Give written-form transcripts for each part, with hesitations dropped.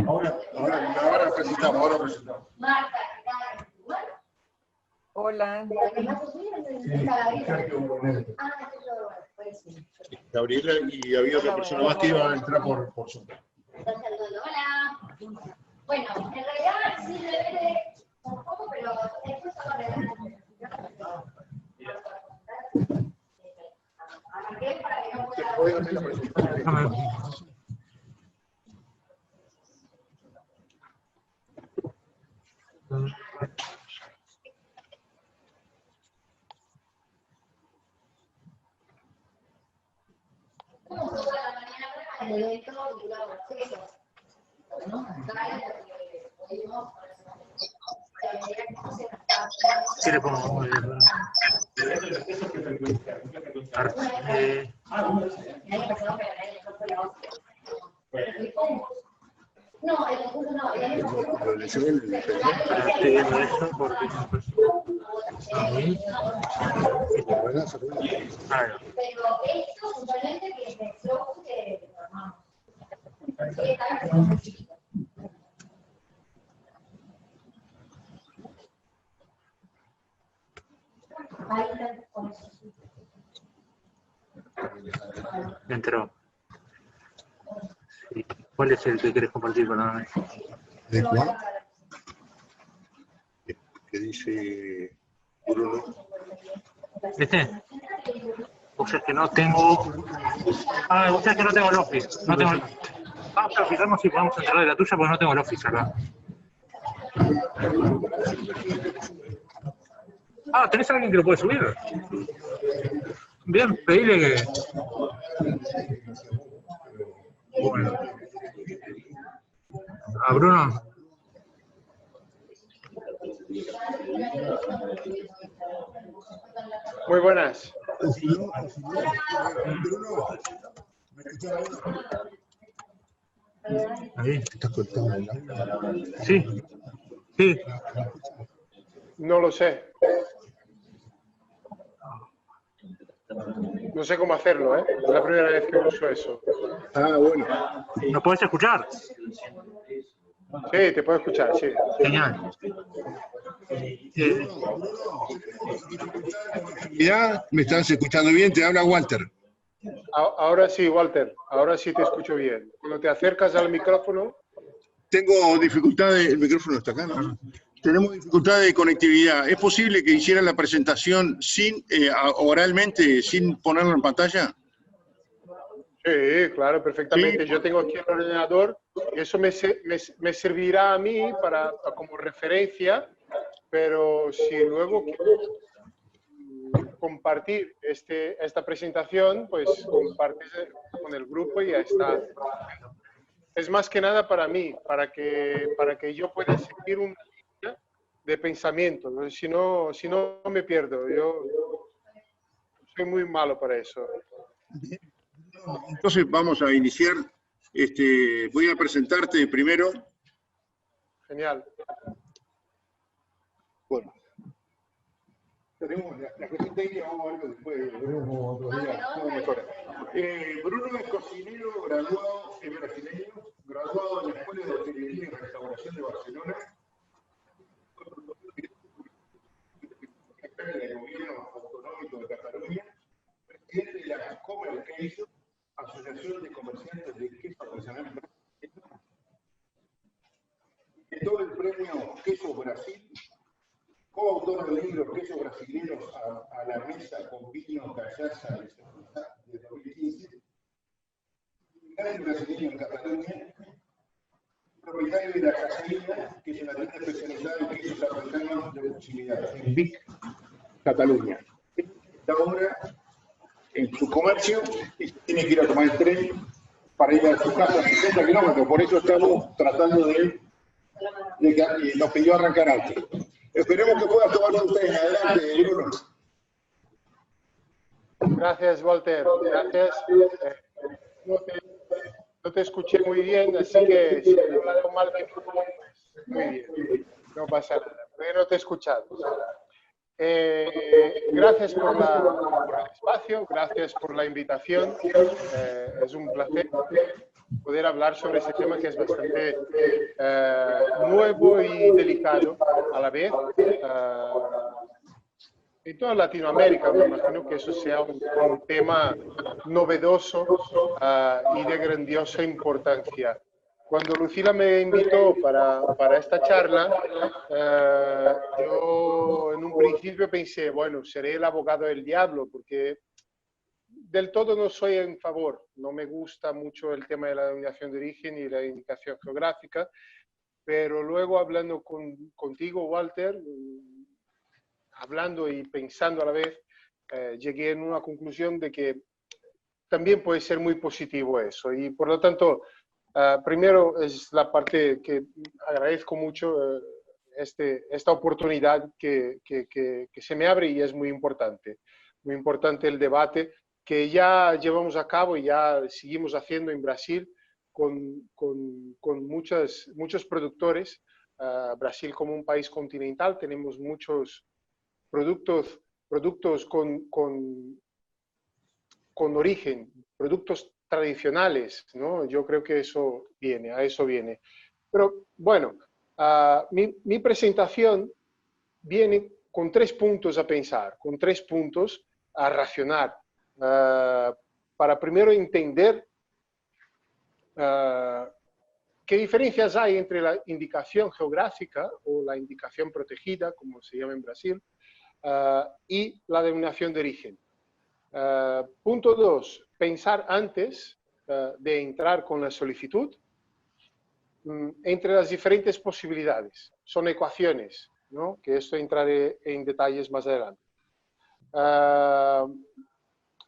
Ahora presentamos. Hola. Gabriela, y había otra persona más que iba a entrar por Zoom. Hola. Bueno, en realidad sí debe un poco, pero después arranqué para que no pueda. Como toda la mañana el evento vinculado a acceso. ¿Qué le pongo? No, el concurso no. Estoy viendo esto porque Pero esto puntualmente que empezó que formamos. entró. Sí. ¿Cuál es el que querés compartir con nosotros? ¿De cuál? ¿Qué dice Bruno? ¿Este? O sea que no tengo... o sea que no tengo el Office. No tengo... Vamos a fijarnos si podemos entrar de la tuya porque no tengo el Office acá. ¿Tenés a alguien que lo puede subir? Bien, pedile que... Bueno. ¿A Bruno? Muy buenas. Ahí. ¿Estás contando? Sí. Sí. No lo sé. No sé cómo hacerlo, ¿eh? Es la primera vez que uso eso. Bueno. ¿Nos podés escuchar? Sí, te puedo escuchar, sí. Genial. ¿Ya? ¿Me estás escuchando bien? Te habla Walter. Ahora sí, Walter. Ahora sí te escucho bien. Cuando te acercas al micrófono... Tengo dificultades... ¿El micrófono está acá, no? Tenemos dificultad de conectividad. ¿Es posible que hicieran la presentación sin oralmente, sin ponerlo en pantalla? Sí, claro, perfectamente. Sí. Yo tengo aquí el ordenador y eso me servirá a mí como referencia, pero si luego quiero compartir esta presentación, pues compartes con el grupo y ya está. Es más que nada para mí, para que yo pueda seguir una línea de pensamiento. Si no me pierdo. Yo soy muy malo para eso. Entonces vamos a iniciar. Voy a presentarte primero. Genial. Bueno. Tenemos la cuestión técnica, vamos a verlo después, veremos otro día, todo mejor. Bruno es cocinero graduado, es brasileño, graduado en la Escuela de Hostelería y Restauración de Barcelona, del Gobierno Autonómico de Cataluña, presidente de la Comer Queso, Asociación de Comerciantes de Queso Artesanal, todo el premio Queso Brasil, coautor del libro Quesos Brasileños a la mesa con vino, cachaza de 2015, brasileño en Cataluña, propietario de La Casaína, que es una tienda especializada en quesos artesanos de proximidad, en Vic, Cataluña. Está ahora en su comercio y tiene que ir a tomar el tren para ir a su casa a 60 kilómetros, por eso estamos tratando de que nos pidió arrancar antes. Esperemos que puedas tomar usted en adelante, Bruno. Gracias, Walter. Gracias. No te escuché muy bien, así que si he hablado mal, muy bien. No pasa nada. Pero no te he escuchado. gracias por el espacio, gracias por la invitación. Es un placer poder hablar sobre ese tema que es bastante nuevo y delicado a la vez. En toda Latinoamérica me imagino que eso sea un tema novedoso y de grandiosa importancia. Cuando Lucila me invitó para esta charla, yo en un principio pensé, bueno, seré el abogado del diablo, porque del todo no soy en favor. No me gusta mucho el tema de la denominación de origen y la indicación geográfica, pero luego hablando contigo, Walter, hablando y pensando a la vez, llegué en una conclusión de que también puede ser muy positivo eso. Y por lo tanto, primero es la parte que agradezco mucho, esta oportunidad que se me abre y es muy importante. Muy importante el debate que ya llevamos a cabo y ya seguimos haciendo en Brasil con muchos productores. Brasil como un país continental, tenemos muchos productos con origen, productos tradicionales, ¿no? Yo creo que eso viene, a eso viene. Pero bueno, mi presentación viene con 3 puntos a pensar, con 3 puntos a racionar, para primero entender qué diferencias hay entre la indicación geográfica o la indicación protegida, como se llama en Brasil, y la denominación de origen. Punto 2, pensar antes de entrar con la solicitud entre las diferentes posibilidades. Son ecuaciones, ¿no? Que esto entraré en detalles más adelante.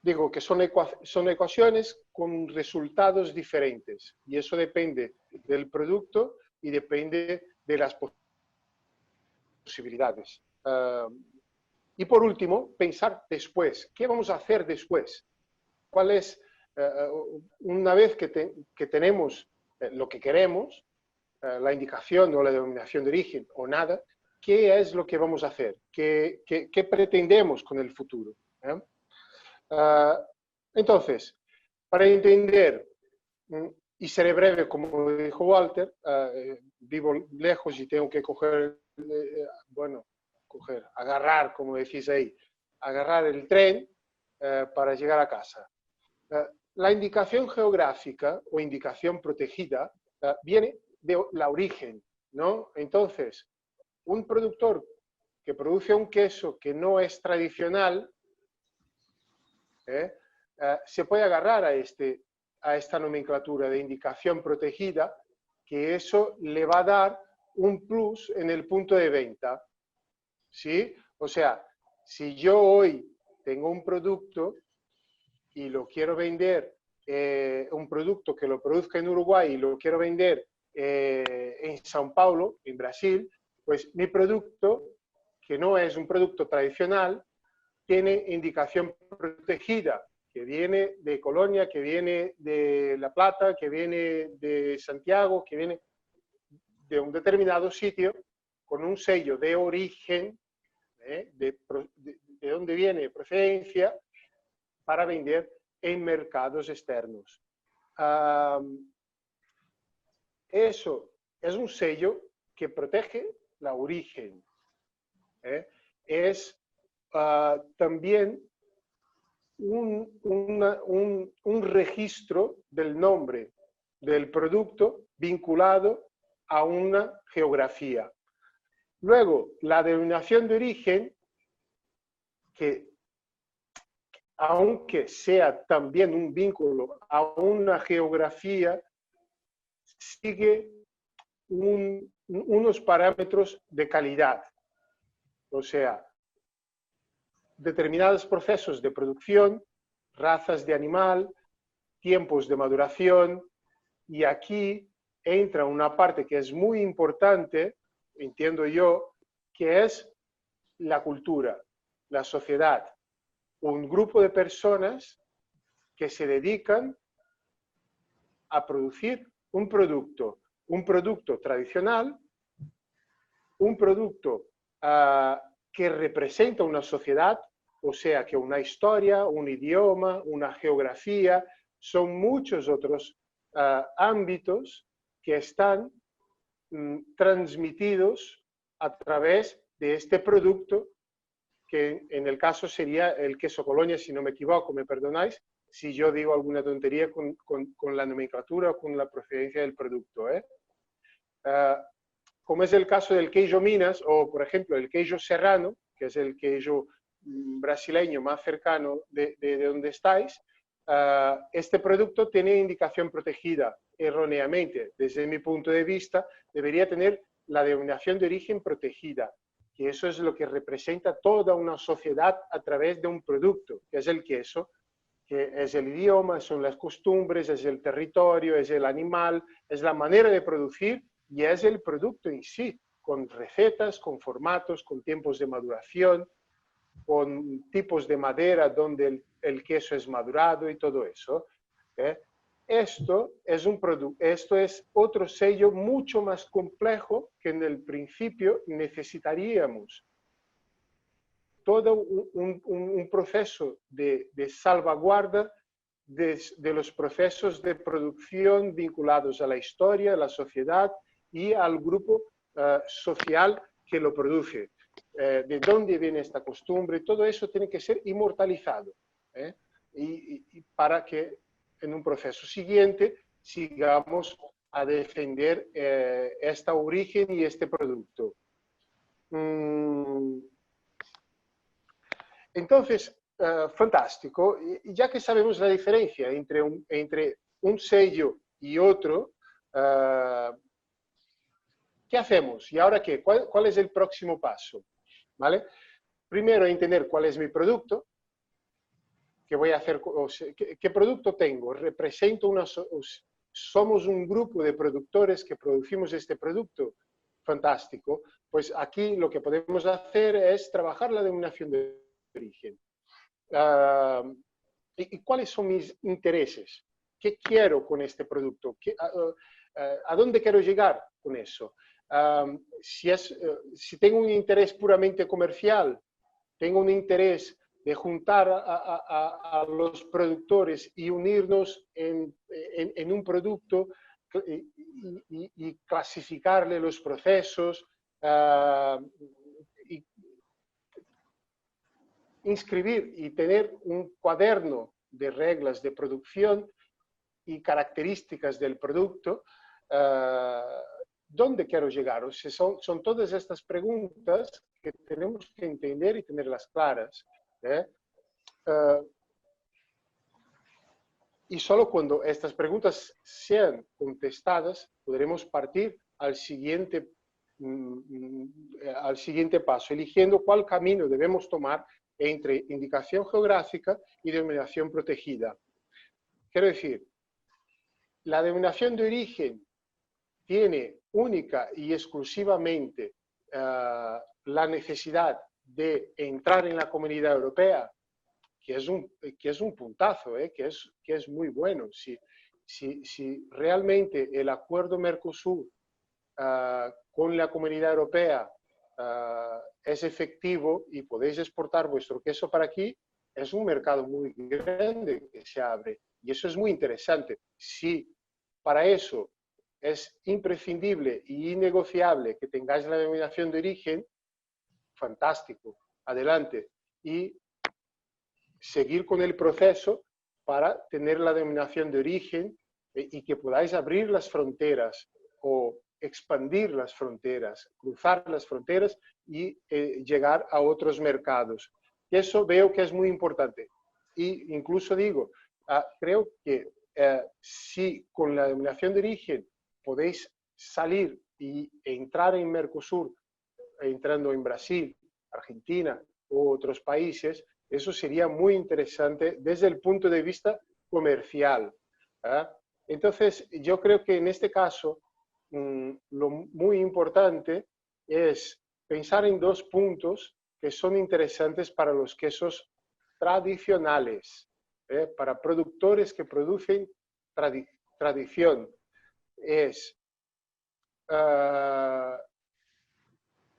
Digo que son ecuaciones con resultados diferentes y eso depende del producto y depende de las posibilidades. Y por último, pensar después. ¿Qué vamos a hacer después? ¿Cuál es, una vez que tenemos lo que queremos, la indicación o la denominación de origen o nada, qué es lo que vamos a hacer? ¿Qué pretendemos con el futuro? Entonces, para entender, y seré breve, como dijo Walter, vivo lejos y tengo que agarrar, como decís ahí, agarrar el tren para llegar a casa. La indicación geográfica o indicación protegida viene de la origen, ¿no? Entonces, un productor que produce un queso que no es tradicional, se puede agarrar a esta nomenclatura de indicación protegida, que eso le va a dar un plus en el punto de venta. ¿Sí? O sea, si yo hoy tengo un producto y lo quiero vender, un producto que lo produzca en Uruguay y lo quiero vender en São Paulo, en Brasil, pues mi producto, que no es un producto tradicional, tiene indicación protegida, que viene de Colonia, que viene de La Plata, que viene de Santiago, que viene de un determinado sitio, con un sello de origen, de dónde viene, procedencia, para vender en mercados externos. Eso es un sello que protege la origen. Es también un registro del nombre del producto vinculado a una geografía. Luego, la denominación de origen, que aunque sea también un vínculo a una geografía, sigue unos parámetros de calidad. O sea, determinados procesos de producción, razas de animal, tiempos de maduración, y aquí entra una parte que es muy importante, entiendo yo, que es la cultura, la sociedad, un grupo de personas que se dedican a producir un producto tradicional, un producto que representa una sociedad, o sea que una historia, un idioma, una geografía, son muchos otros ámbitos que están transmitidos a través de este producto, que en el caso sería el queso Colonia, si no me equivoco, me perdonáis, si yo digo alguna tontería con la nomenclatura o con la procedencia del producto. Como es el caso del queijo Minas, o por ejemplo el queijo serrano, que es el queijo brasileño más cercano de donde estáis, este producto tiene indicación protegida erróneamente. Desde mi punto de vista, debería tener la denominación de origen protegida, que eso es lo que representa toda una sociedad a través de un producto, que es el queso, que es el idioma, son las costumbres, es el territorio, es el animal, es la manera de producir y es el producto en sí, con recetas, con formatos, con tiempos de maduración, con tipos de madera donde el queso es madurado y todo eso. Esto es otro sello mucho más complejo que en el principio necesitaríamos todo un proceso de salvaguarda de los procesos de producción vinculados a la historia, a la sociedad y al grupo social que lo produce. De dónde viene esta costumbre, todo eso tiene que ser inmortalizado, y para que en un proceso siguiente sigamos a defender este origen y este producto. Entonces, fantástico, y ya que sabemos la diferencia entre un sello y otro, ¿qué hacemos? ¿Y ahora qué? ¿Cuál es el próximo paso? ¿Vale? Primero, entender cuál es mi producto, qué voy a hacer, qué producto tengo. Somos un grupo de productores que producimos este producto. Fantástico. Pues aquí lo que podemos hacer es trabajar la denominación de origen. ¿Y cuáles son mis intereses? ¿Qué quiero con este producto? ¿A dónde quiero llegar con eso? Si tengo un interés puramente comercial, tengo un interés de juntar a los productores y unirnos en un producto y clasificarle los procesos, y inscribir y tener un cuaderno de reglas de producción y características del producto. ¿Dónde quiero llegar? O sea, son todas estas preguntas que tenemos que entender y tenerlas claras. Y solo cuando estas preguntas sean contestadas, podremos partir al siguiente paso, eligiendo cuál camino debemos tomar entre indicación geográfica y denominación protegida. Quiero decir, la denominación de origen tiene única y exclusivamente la necesidad de entrar en la Comunidad Europea, que es un puntazo, que es muy bueno. Si realmente el acuerdo Mercosur con la Comunidad Europea es efectivo y podéis exportar vuestro queso para aquí, es un mercado muy grande que se abre. Y eso es muy interesante. Si para eso es imprescindible y innegociable que tengáis la denominación de origen, fantástico, adelante. Y seguir con el proceso para tener la denominación de origen y que podáis abrir las fronteras o expandir las fronteras, cruzar las fronteras y llegar a otros mercados. Y eso veo que es muy importante. Y incluso digo, creo que si con la denominación de origen podéis salir e entrar en Mercosur, entrando en Brasil, Argentina u otros países, eso sería muy interesante desde el punto de vista comercial. Entonces, yo creo que en este caso, lo muy importante es pensar en dos puntos que son interesantes para los quesos tradicionales, para productores que producen tradición. Es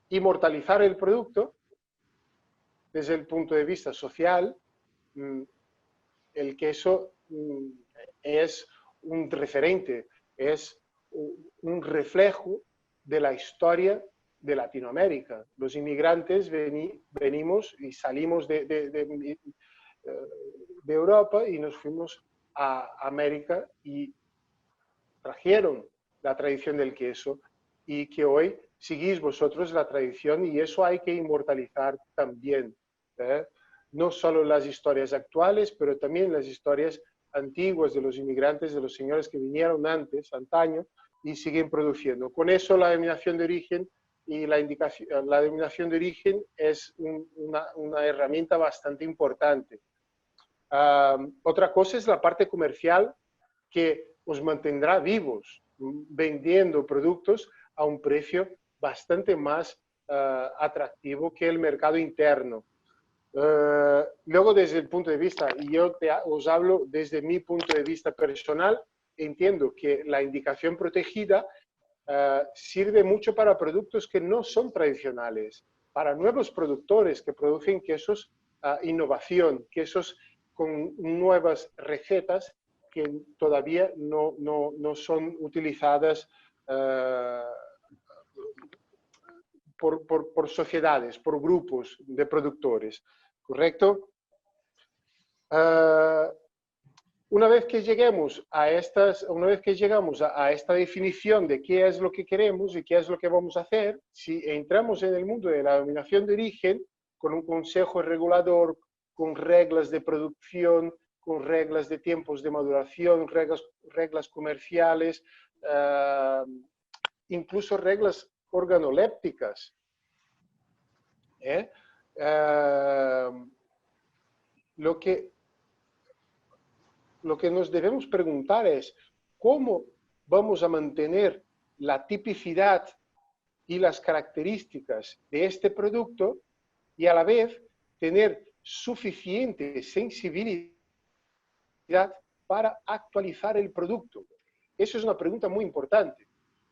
inmortalizar el producto, desde el punto de vista social, el queso es un referente, es un reflejo de la historia de Latinoamérica. Los inmigrantes venimos y salimos de Europa y nos fuimos a América y trajeron la tradición del queso y que hoy seguís vosotros la tradición y eso hay que inmortalizar también. No solo las historias actuales, pero también las historias antiguas de los inmigrantes, de los señores que vinieron antes, antaño, y siguen produciendo. Con eso la denominación de origen y la denominación de origen es una herramienta bastante importante. Otra cosa es la parte comercial que os mantendrá vivos, vendiendo productos a un precio bastante más atractivo que el mercado interno. Luego, desde el punto de vista, y yo os hablo desde mi punto de vista personal, entiendo que la indicación protegida sirve mucho para productos que no son tradicionales, para nuevos productores que producen quesos innovación, quesos con nuevas recetas que todavía no son utilizadas por sociedades, por grupos de productores, ¿correcto? Una vez que llegamos a esta definición de qué es lo que queremos y qué es lo que vamos a hacer, si entramos en el mundo de la denominación de origen, con un consejo regulador, con reglas de producción, con reglas de tiempos de maduración, reglas comerciales, incluso reglas organolépticas. Lo que nos debemos preguntar es cómo vamos a mantener la tipicidad y las características de este producto y a la vez tener suficiente sensibilidad para actualizar el producto. Eso es una pregunta muy importante.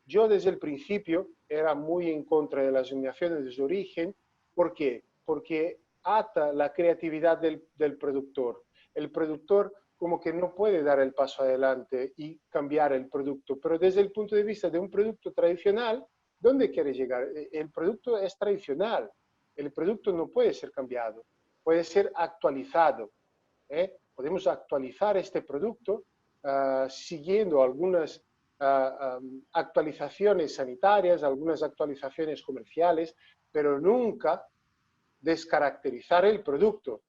Yo desde el principio era muy en contra de las denominaciones de origen. ¿Por qué? Porque ata la creatividad del productor. El productor como que no puede dar el paso adelante y cambiar el producto. Pero desde el punto de vista de un producto tradicional, ¿dónde quiere llegar? El producto es tradicional. El producto no puede ser cambiado. Puede ser actualizado. Podemos actualizar este producto siguiendo algunas actualizaciones sanitarias, algunas actualizaciones comerciales, pero nunca descaracterizar el producto.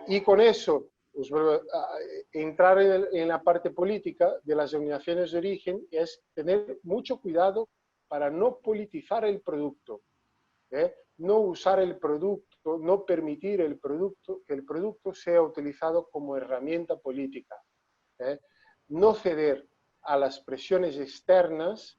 Y con eso, pues, entrar en la parte política de las denominaciones de origen es tener mucho cuidado para no politizar el producto, no usar el producto, no permitir que el producto sea utilizado como herramienta política, no ceder a las presiones externas,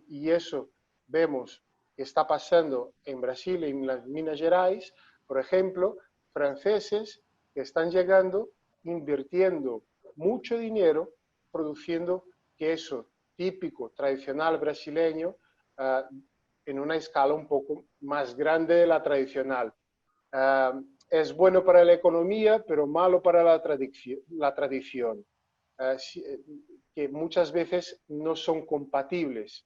y eso vemos que está pasando en Brasil y en las Minas Gerais, por ejemplo, franceses que están llegando, invirtiendo mucho dinero, produciendo queso típico, tradicional brasileño, en una escala un poco más grande de la tradicional. Es bueno para la economía, pero malo para la tradición. Que muchas veces no son compatibles.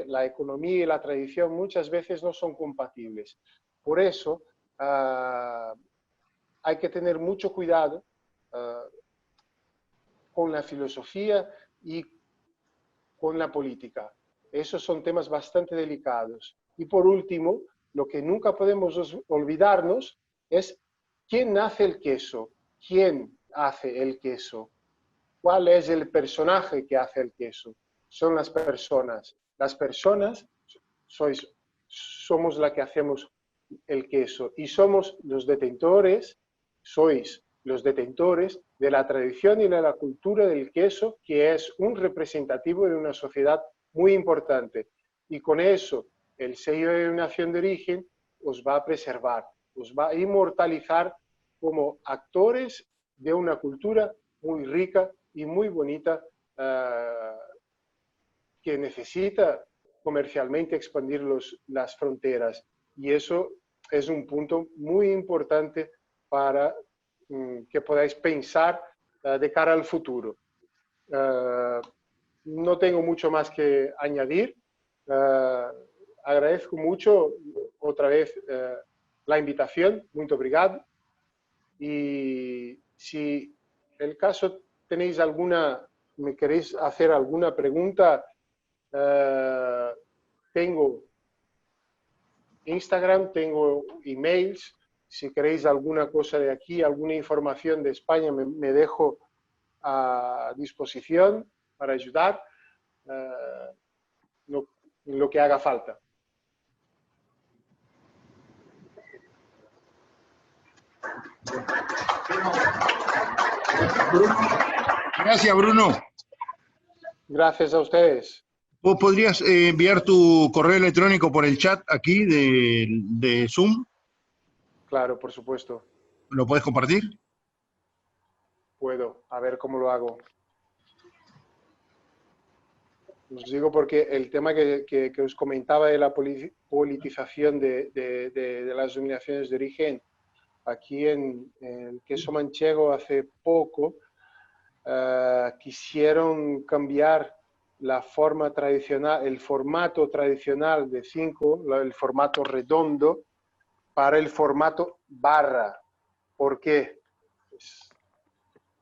La economía y la tradición muchas veces no son compatibles. Por eso hay que tener mucho cuidado con la filosofía y con la política. Esos son temas bastante delicados. Y por último, lo que nunca podemos olvidarnos es quién hace el queso, quién hace el queso. ¿Cuál es el personaje que hace el queso? Son las personas. Las personas somos las que hacemos el queso y somos los detentores, sois los detentores de la tradición y de la cultura del queso, que es un representativo de una sociedad muy importante. Y con eso, el sello de denominación de origen os va a preservar, os va a inmortalizar como actores de una cultura muy rica y muy bonita que necesita comercialmente expandir las fronteras. Y eso es un punto muy importante para que podáis pensar de cara al futuro. No tengo mucho más que añadir. Agradezco mucho otra vez la invitación. Muito obrigado. Y si el caso tenéis me queréis hacer alguna pregunta, tengo Instagram, tengo emails. Si queréis alguna cosa de aquí, alguna información de España, me dejo a disposición para ayudar lo que haga falta. Gracias, Bruno. Gracias a ustedes. ¿Vos podrías enviar tu correo electrónico por el chat aquí de Zoom? Claro, por supuesto. ¿Lo podés compartir? Puedo, a ver cómo lo hago. Os digo porque el tema que os comentaba de la politización de las denominaciones de origen, aquí en el queso manchego hace poco quisieron cambiar la forma tradicional, el formato tradicional de 5, el formato redondo, para el formato barra. ¿Por qué? Pues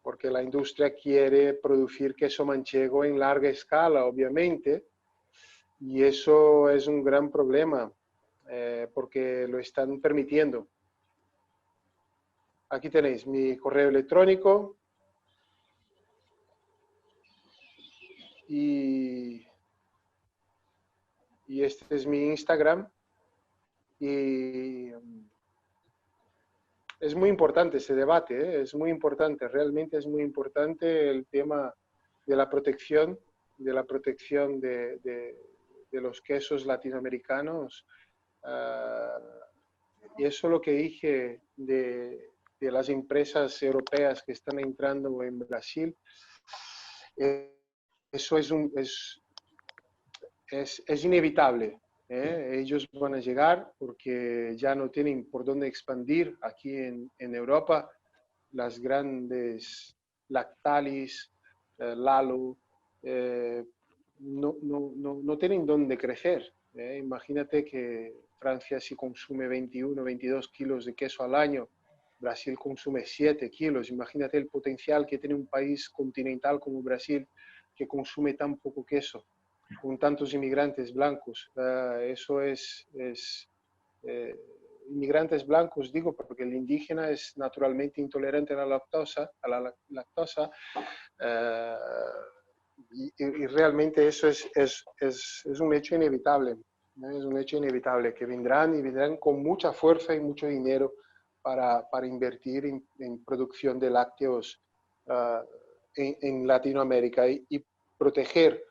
porque la industria quiere producir queso manchego en larga escala, obviamente, y eso es un gran problema, porque lo están permitiendo. Aquí tenéis mi correo electrónico y este es mi Instagram. Y es muy importante ese debate, es muy importante, realmente es muy importante el tema de la protección, de los quesos latinoamericanos. Y eso es lo que dije de las empresas europeas que están entrando en Brasil. Eso es inevitable. Ellos van a llegar porque ya no tienen por dónde expandir aquí en Europa. Las grandes Lactalis, Lalo, no tienen dónde crecer. Imagínate que Francia sí consume 21, 22 kilos de queso al año, Brasil consume 7 kilos. Imagínate el potencial que tiene un país continental como Brasil que consume tan poco queso, con tantos inmigrantes blancos. Eso es inmigrantes blancos, digo, porque el indígena es naturalmente intolerante a la lactosa, y realmente eso es un hecho inevitable. Es un hecho inevitable que vendrán y vendrán con mucha fuerza y mucho dinero para invertir en producción de lácteos en Latinoamérica y proteger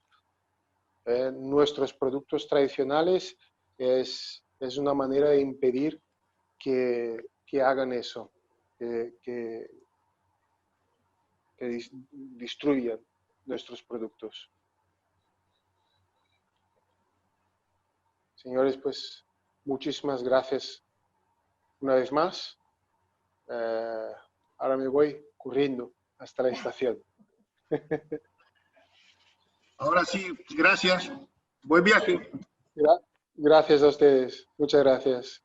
nuestros productos tradicionales. Es una manera de impedir que hagan eso, que destruyan nuestros productos. Señores, pues muchísimas gracias una vez más. Ahora me voy corriendo hasta la estación. Ahora sí, gracias. Buen viaje. Gracias a ustedes. Muchas gracias.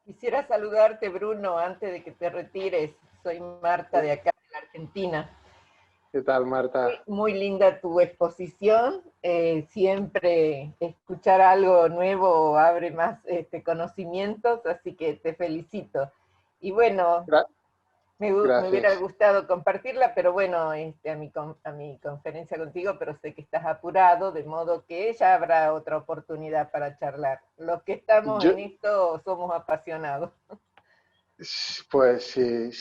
Quisiera saludarte, Bruno, antes de que te retires. Soy Marta de acá, de la Argentina. ¿Qué tal, Marta? Muy linda tu exposición. Siempre escuchar algo nuevo abre más conocimientos, así que te felicito. Y bueno, me hubiera gustado compartirla, pero bueno, a mi conferencia contigo, pero sé que estás apurado, de modo que ya habrá otra oportunidad para charlar. Los que estamos en esto somos apasionados. Pues sí.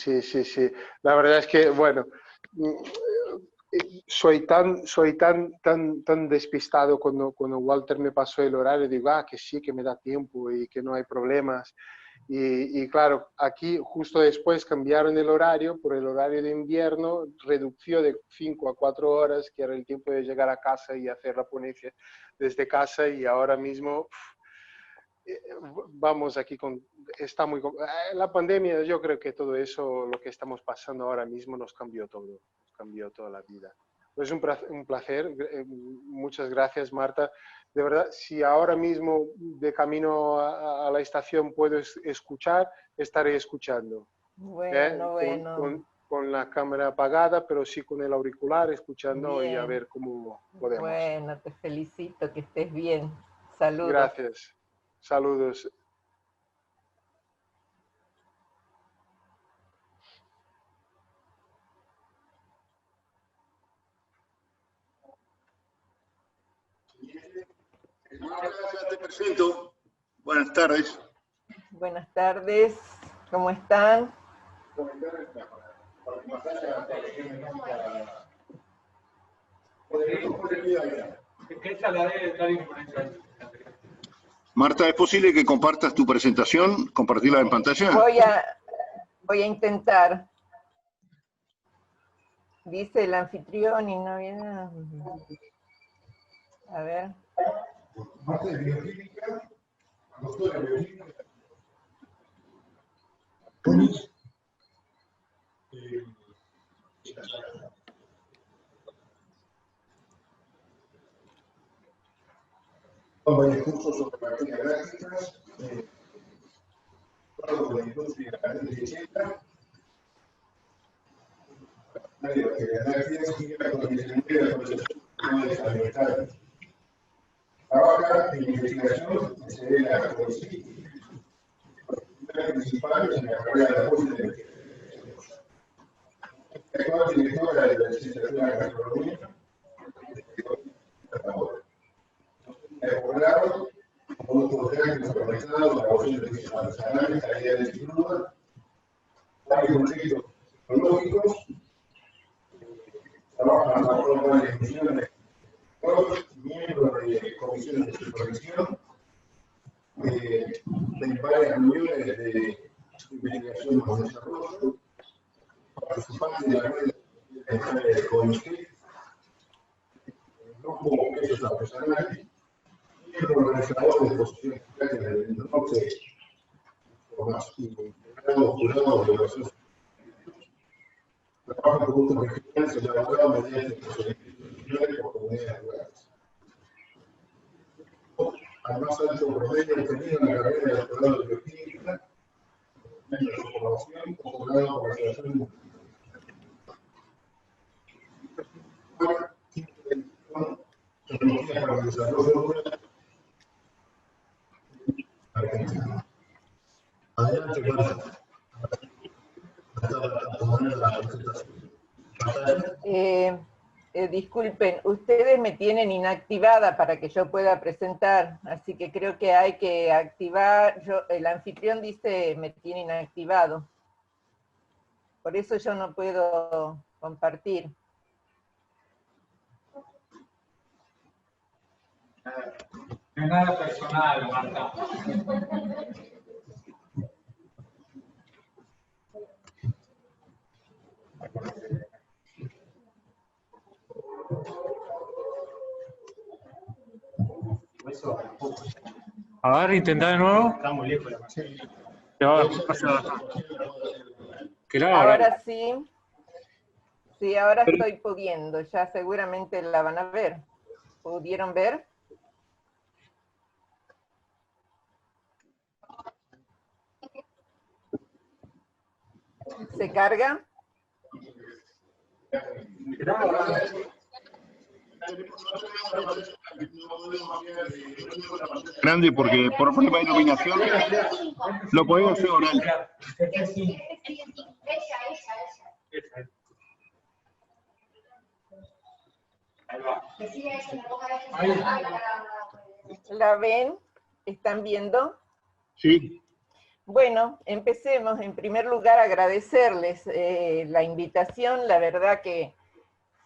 La verdad es que, bueno, soy tan despistado cuando Walter me pasó el horario, digo, que sí, que me da tiempo y que no hay problemas. Y claro, aquí justo después cambiaron el horario por el horario de invierno, reducción de 5 a 4 horas, que era el tiempo de llegar a casa y hacer la ponencia desde casa, y ahora mismo vamos aquí está muy, la pandemia, yo creo que todo eso, lo que estamos pasando ahora mismo nos cambió todo, nos cambió toda la vida. Es un placer, muchas gracias Marta. De verdad, si ahora mismo de camino a la estación puedo escuchar, estaré escuchando. Bueno, bueno. Con la cámara apagada, pero sí con el auricular escuchando. Bien. Y a ver cómo podemos. Bueno, te felicito, que estés bien. Saludos. Gracias. Saludos. Ya te presento. Buenas tardes. Buenas tardes. ¿Cómo están? Marta, ¿es posible que compartas tu presentación? ¿Compartirla en pantalla? Voy a intentar. Dice el anfitrión y no viene nada. A ver. Marta es bioquímica, doctora en bioquímica. Son varios cursos sobre materias gráficas, sobre la industria lechera, materias gráficas y la condicionalidad de la procesación alimentarias. Trabaja en investigación en severa poesía, principales en la carrera de apoyo de investigación. Actual directora de la licenciatura en gastronomía, elaborado productos gráficos supermercados, elaboración de servicios artesanales, calidad de cruda, varios proyectos tecnológicos, trabaja en la forma de misiones, miembro de comisiones de supervisión, de varias reuniones de investigación y desarrollo, participante de la red de CONICET, grupo quesos artesanales, miembro organizador de exposiciones del norte, integrado jurado de evaluación. Trabaja en productos regionales elaborados mediante procedimientos por comunidades rurales. Al más alto promedio obtenido en la carrera de doctorado de bioquímica, en su formación, posgrado por la Asociación Tecnología para el Desarrollo Rural Argentina. Adelante, Marta. Disculpen, ustedes me tienen inactivada para que yo pueda presentar, así que creo que hay que activar, el anfitrión dice me tiene inactivado, por eso yo no puedo compartir. No es nada personal, Marta. A ver, intenta de nuevo. Estamos lejos de la masilla. Ahora sí. Sí, ahora estoy pudiendo. Ya seguramente la van a ver. ¿Pudieron ver? ¿Se carga? Grande porque por problema de iluminación lo podemos hacer oral. ¿La ven? ¿Están viendo? Sí. Bueno, empecemos. En primer lugar, agradecerles la invitación. La verdad que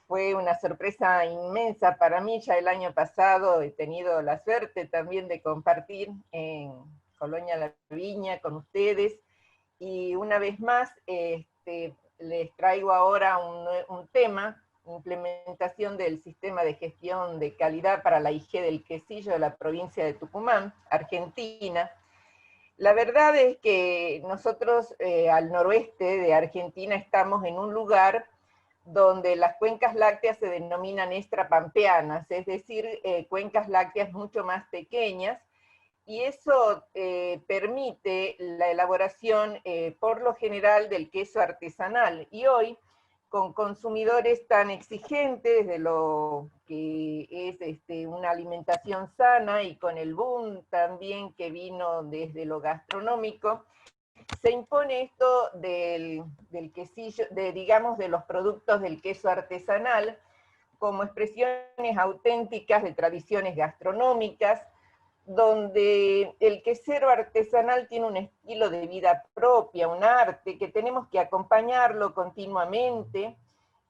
fue una sorpresa inmensa para mí. Ya el año pasado he tenido la suerte también de compartir en Colonia La Viña con ustedes. Y una vez más, les traigo ahora un tema, implementación del sistema de gestión de calidad para la IG del quesillo de la provincia de Tucumán, Argentina. La verdad es que nosotros al noroeste de Argentina estamos en un lugar donde las cuencas lácteas se denominan extrapampeanas, es decir, cuencas lácteas mucho más pequeñas, y eso permite la elaboración por lo general del queso artesanal. Y hoy, con consumidores tan exigentes de lo que es una alimentación sana, y con el boom también que vino desde lo gastronómico, se impone esto del quesillo, digamos, de los productos del queso artesanal, como expresiones auténticas de tradiciones gastronómicas, donde el quesero artesanal tiene un estilo de vida propia, un arte, que tenemos que acompañarlo continuamente,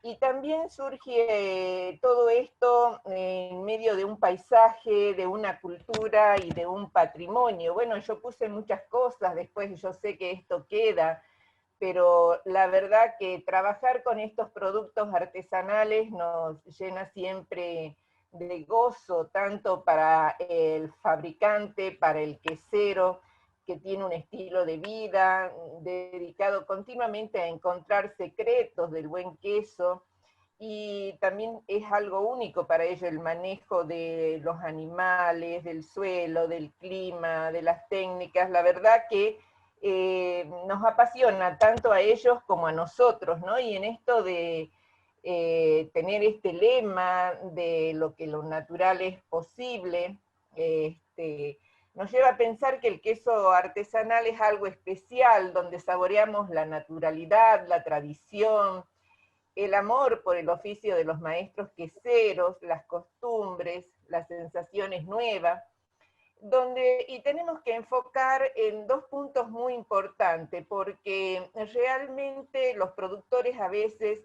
y también surge todo esto en medio de un paisaje, de una cultura y de un patrimonio. Bueno, yo puse muchas cosas, después yo sé que esto queda, pero la verdad que trabajar con estos productos artesanales nos llena siempre de gozo, tanto para el fabricante, para el quesero, que tiene un estilo de vida dedicado continuamente a encontrar secretos del buen queso, y también es algo único para ello el manejo de los animales, del suelo, del clima, de las técnicas. La verdad que nos apasiona tanto a ellos como a nosotros, ¿no? Y en esto de tener este lema de lo que lo natural es posible, nos lleva a pensar que el queso artesanal es algo especial, donde saboreamos la naturalidad, la tradición, el amor por el oficio de los maestros queseros, las costumbres, las sensaciones nuevas, y tenemos que enfocar en dos puntos muy importantes, porque realmente los productores a veces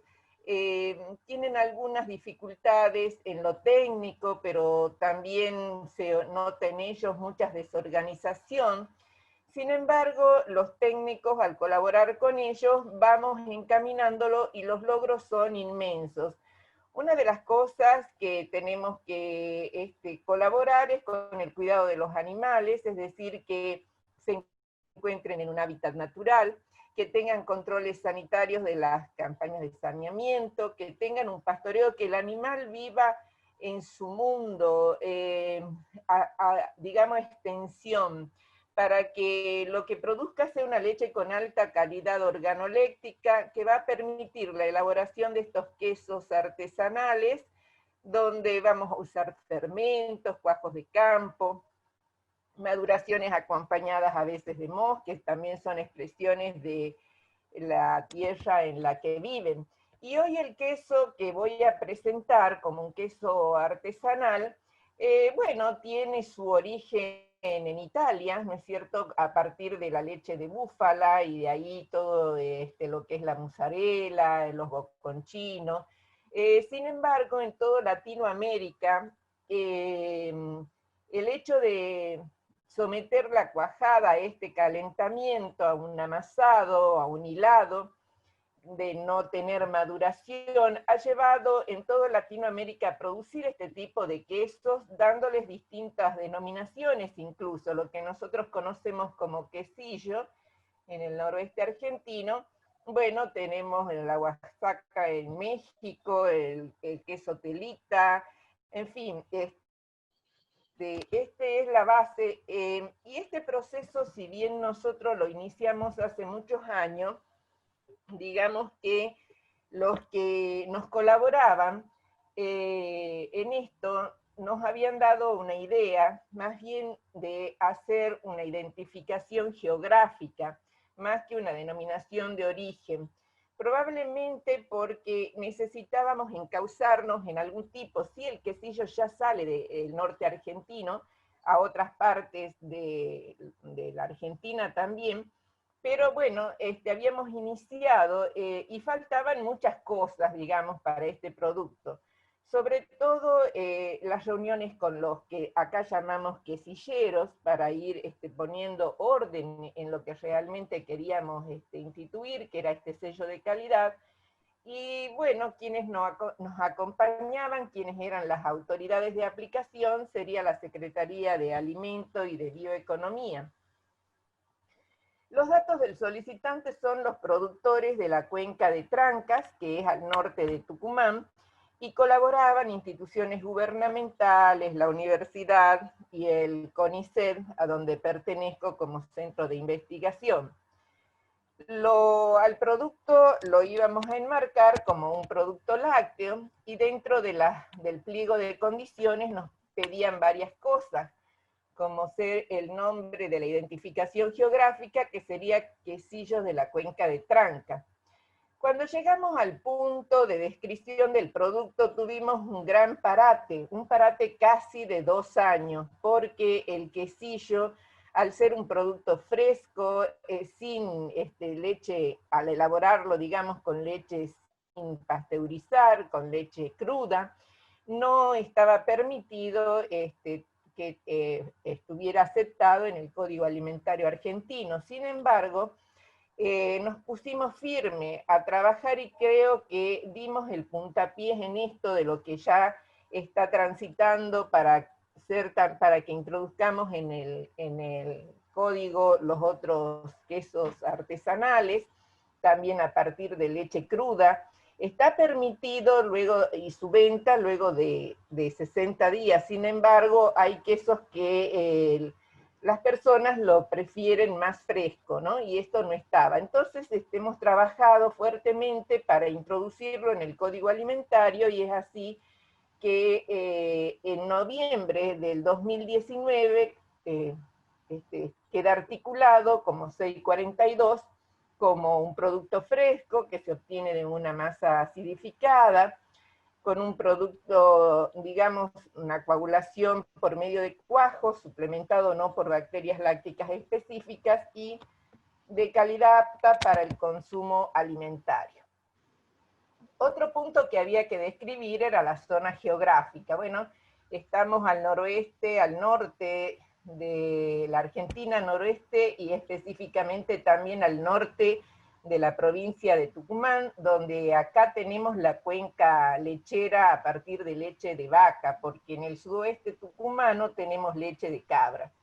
tienen algunas dificultades en lo técnico, pero también se nota en ellos mucha desorganización. Sin embargo, los técnicos, al colaborar con ellos, vamos encaminándolo y los logros son inmensos. Una de las cosas que tenemos que colaborar es con el cuidado de los animales, es decir, que se encuentren en un hábitat natural, que tengan controles sanitarios de las campañas de saneamiento, que tengan un pastoreo, que el animal viva en su mundo, digamos, extensión, para que lo que produzca sea una leche con alta calidad organoléctica, que va a permitir la elaboración de estos quesos artesanales, donde vamos a usar fermentos, cuajos de campo, maduraciones acompañadas a veces de moho, que también son expresiones de la tierra en la que viven. Y hoy el queso que voy a presentar como un queso artesanal, bueno, tiene su origen en Italia, ¿no es cierto?, a partir de la leche de búfala, y de ahí todo lo que es la mozzarella, los bocconchinos. Sin embargo, en toda Latinoamérica, el hecho de someter la cuajada a este calentamiento, a un amasado, a un hilado, de no tener maduración, ha llevado en toda Latinoamérica a producir este tipo de quesos, dándoles distintas denominaciones, incluso lo que nosotros conocemos como quesillo en el noroeste argentino. Bueno, tenemos en la Oaxaca, en México, el queso telita, en fin, es la base, y este proceso, si bien nosotros lo iniciamos hace muchos años, digamos que los que nos colaboraban en esto nos habían dado una idea, más bien de hacer una identificación geográfica, más que una denominación de origen. Probablemente porque necesitábamos encauzarnos en algún tipo, si el quesillo ya sale del norte argentino, a otras partes de la Argentina también, pero bueno, habíamos iniciado y faltaban muchas cosas, digamos, para este producto. Sobre todo las reuniones con los que acá llamamos quesilleros, para ir poniendo orden en lo que realmente queríamos instituir, que era este sello de calidad. Y bueno, quienes nos acompañaban, quienes eran las autoridades de aplicación, sería la Secretaría de Alimento y de Bioeconomía. Los datos del solicitante son los productores de la cuenca de Trancas, que es al norte de Tucumán, y colaboraban instituciones gubernamentales, la universidad y el CONICET, a donde pertenezco como centro de investigación. Al producto lo íbamos a enmarcar como un producto lácteo, y dentro del pliego de condiciones nos pedían varias cosas, como ser el nombre de la identificación geográfica, que sería quesillos de la cuenca de Tranca. Cuando llegamos al punto de descripción del producto, tuvimos un gran parate, un parate casi de 2 años, porque el quesillo, al ser un producto fresco, sin leche, al elaborarlo, digamos, con leche sin pasteurizar, con leche cruda, no estaba permitido que estuviera aceptado en el Código Alimentario Argentino. Sin embargo, nos pusimos firme a trabajar y creo que dimos el puntapié en esto de lo que ya está transitando para que introduzcamos en el código los otros quesos artesanales, también a partir de leche cruda. Está permitido luego, y su venta luego de 60 días. Sin embargo, hay quesos que las personas lo prefieren más fresco, ¿no? Y esto no estaba. Entonces hemos trabajado fuertemente para introducirlo en el Código Alimentario, y es así que en noviembre del 2019 queda articulado como 642, como un producto fresco que se obtiene de una masa acidificada, con un producto, digamos, una coagulación por medio de cuajo, suplementado no por bacterias lácticas específicas, y de calidad apta para el consumo alimentario. Otro punto que había que describir era la zona geográfica. Bueno, estamos al noroeste, al norte de la Argentina, noroeste, y específicamente también al norte de la provincia de Tucumán, donde acá tenemos la cuenca lechera a partir de leche de vaca, porque en el sudoeste tucumano tenemos leche de cabra.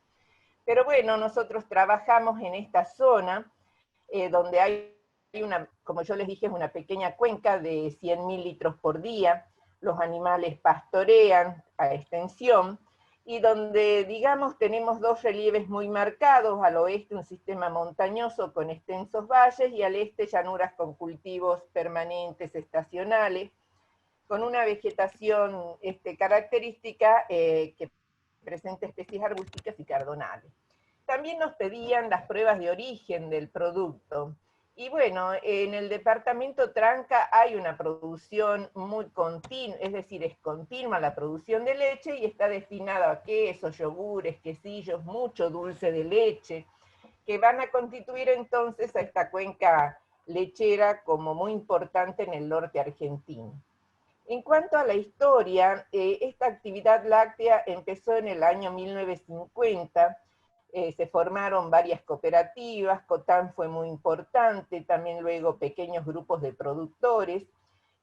Pero bueno, nosotros trabajamos en esta zona, donde hay como yo les dije, es una pequeña cuenca de 100.000 litros por día, los animales pastorean a extensión, y donde, digamos, tenemos 2 relieves muy marcados: al oeste un sistema montañoso con extensos valles, y al este llanuras con cultivos permanentes estacionales, con una vegetación característica que presenta especies arbusticas y cardonales. También nos pedían las pruebas de origen del producto. Y bueno, en el departamento Tranca hay una producción muy continua, es decir, es continua la producción de leche, y está destinada a quesos, yogures, quesillos, mucho dulce de leche, que van a constituir entonces a esta cuenca lechera como muy importante en el norte argentino. En cuanto a la historia, esta actividad láctea empezó en el año 1950, se formaron varias cooperativas, Cotán fue muy importante, también luego pequeños grupos de productores,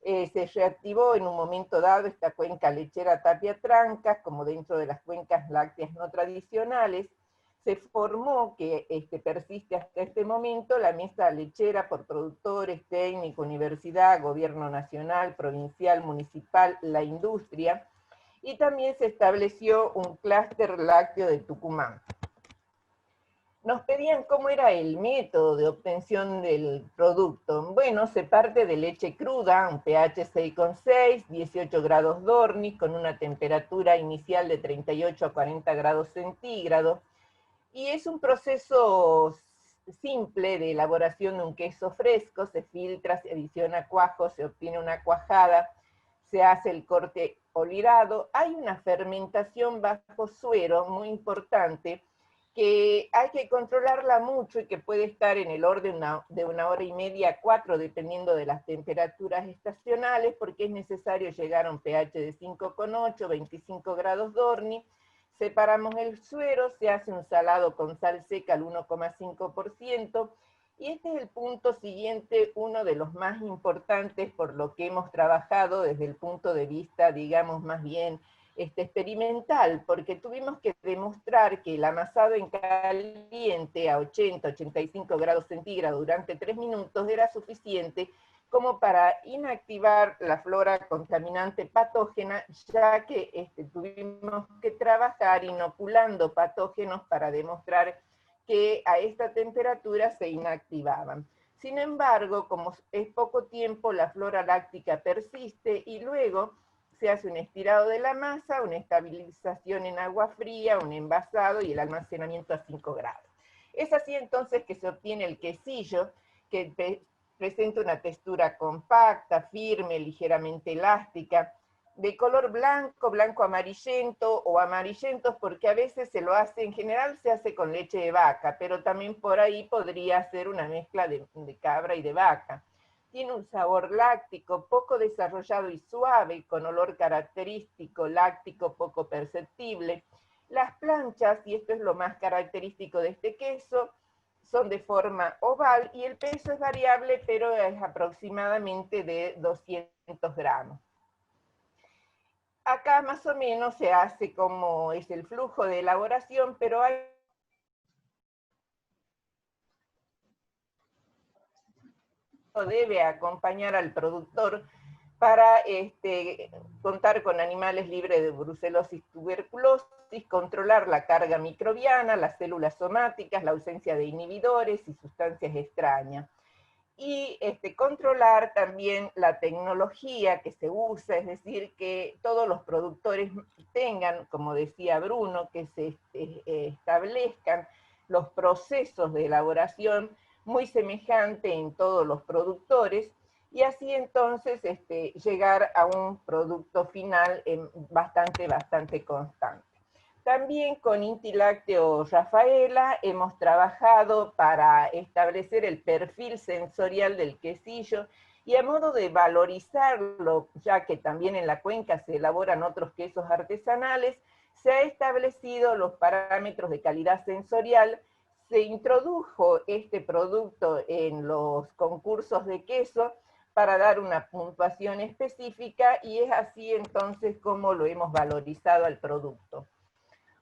se reactivó en un momento dado esta cuenca lechera Tapia Trancas, como dentro de las cuencas lácteas no tradicionales. Se formó, que persiste hasta este momento, la mesa lechera por productores, técnico, universidad, gobierno nacional, provincial, municipal, la industria, y también se estableció un clúster lácteo de Tucumán. Nos pedían cómo era el método de obtención del producto. Bueno, se parte de leche cruda, un pH 6,6, 18 grados Dornis, con una temperatura inicial de 38 a 40 grados centígrados, y es un proceso simple de elaboración de un queso fresco. Se filtra, se adiciona cuajo, se obtiene una cuajada, se hace el corte olirado. Hay una fermentación bajo suero muy importante, que hay que controlarla mucho y que puede estar en el orden de 1 hora y media a 4, dependiendo de las temperaturas estacionales, porque es necesario llegar a un pH de 5,8, 25 grados Dornis. Separamos el suero, se hace un salado con sal seca al 1,5%, Y este es el punto siguiente, uno de los más importantes por lo que hemos trabajado desde el punto de vista, digamos, más bien experimental, porque tuvimos que demostrar que el amasado en caliente a 80-85 grados centígrados durante 3 minutos era suficiente como para inactivar la flora contaminante patógena, ya que tuvimos que trabajar inoculando patógenos para demostrar que a esta temperatura se inactivaban. Sin embargo, como es poco tiempo, la flora láctica persiste y luego se hace un estirado de la masa, una estabilización en agua fría, un envasado y el almacenamiento a 5 grados. Es así entonces que se obtiene el quesillo, que presenta una textura compacta, firme, ligeramente elástica, de color blanco, blanco amarillento o amarillentos, porque a veces se lo hace, en general se hace con leche de vaca, pero también por ahí podría ser una mezcla de cabra y de vaca. Tiene un sabor láctico, poco desarrollado y suave, con olor característico, láctico poco perceptible. Las planchas, y esto es lo más característico de este queso, son de forma oval y el peso es variable, pero es aproximadamente de 200 gramos. Acá más o menos se hace como es el flujo de elaboración, pero hay debe acompañar al productor para contar con animales libres de brucelosis, tuberculosis, controlar la carga microbiana, las células somáticas, la ausencia de inhibidores y sustancias extrañas. Y controlar también la tecnología que se usa, es decir, que todos los productores tengan, como decía Bruno, que se establezcan los procesos de elaboración muy semejantes en todos los productores, y así entonces llegar a un producto final bastante constante. También con Inti Lácteo Rafaela hemos trabajado para establecer el perfil sensorial del quesillo y a modo de valorizarlo, ya que también en la cuenca se elaboran otros quesos artesanales, se ha establecido los parámetros de calidad sensorial, se introdujo este producto en los concursos de queso para dar una puntuación específica y es así entonces como lo hemos valorizado al producto.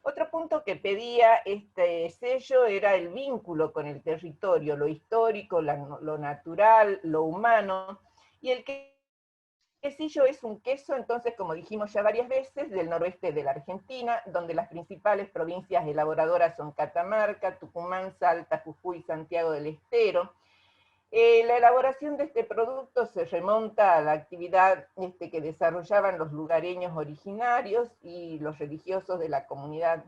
Otro punto que pedía este sello era el vínculo con el territorio, lo histórico, lo natural, lo humano, y el quesillo es un queso, entonces, como dijimos ya varias veces, del noroeste de la Argentina, donde las principales provincias elaboradoras son Catamarca, Tucumán, Salta, Jujuy, Santiago del Estero. La elaboración de este producto se remonta a la actividad que desarrollaban los lugareños originarios y los religiosos de la comunidad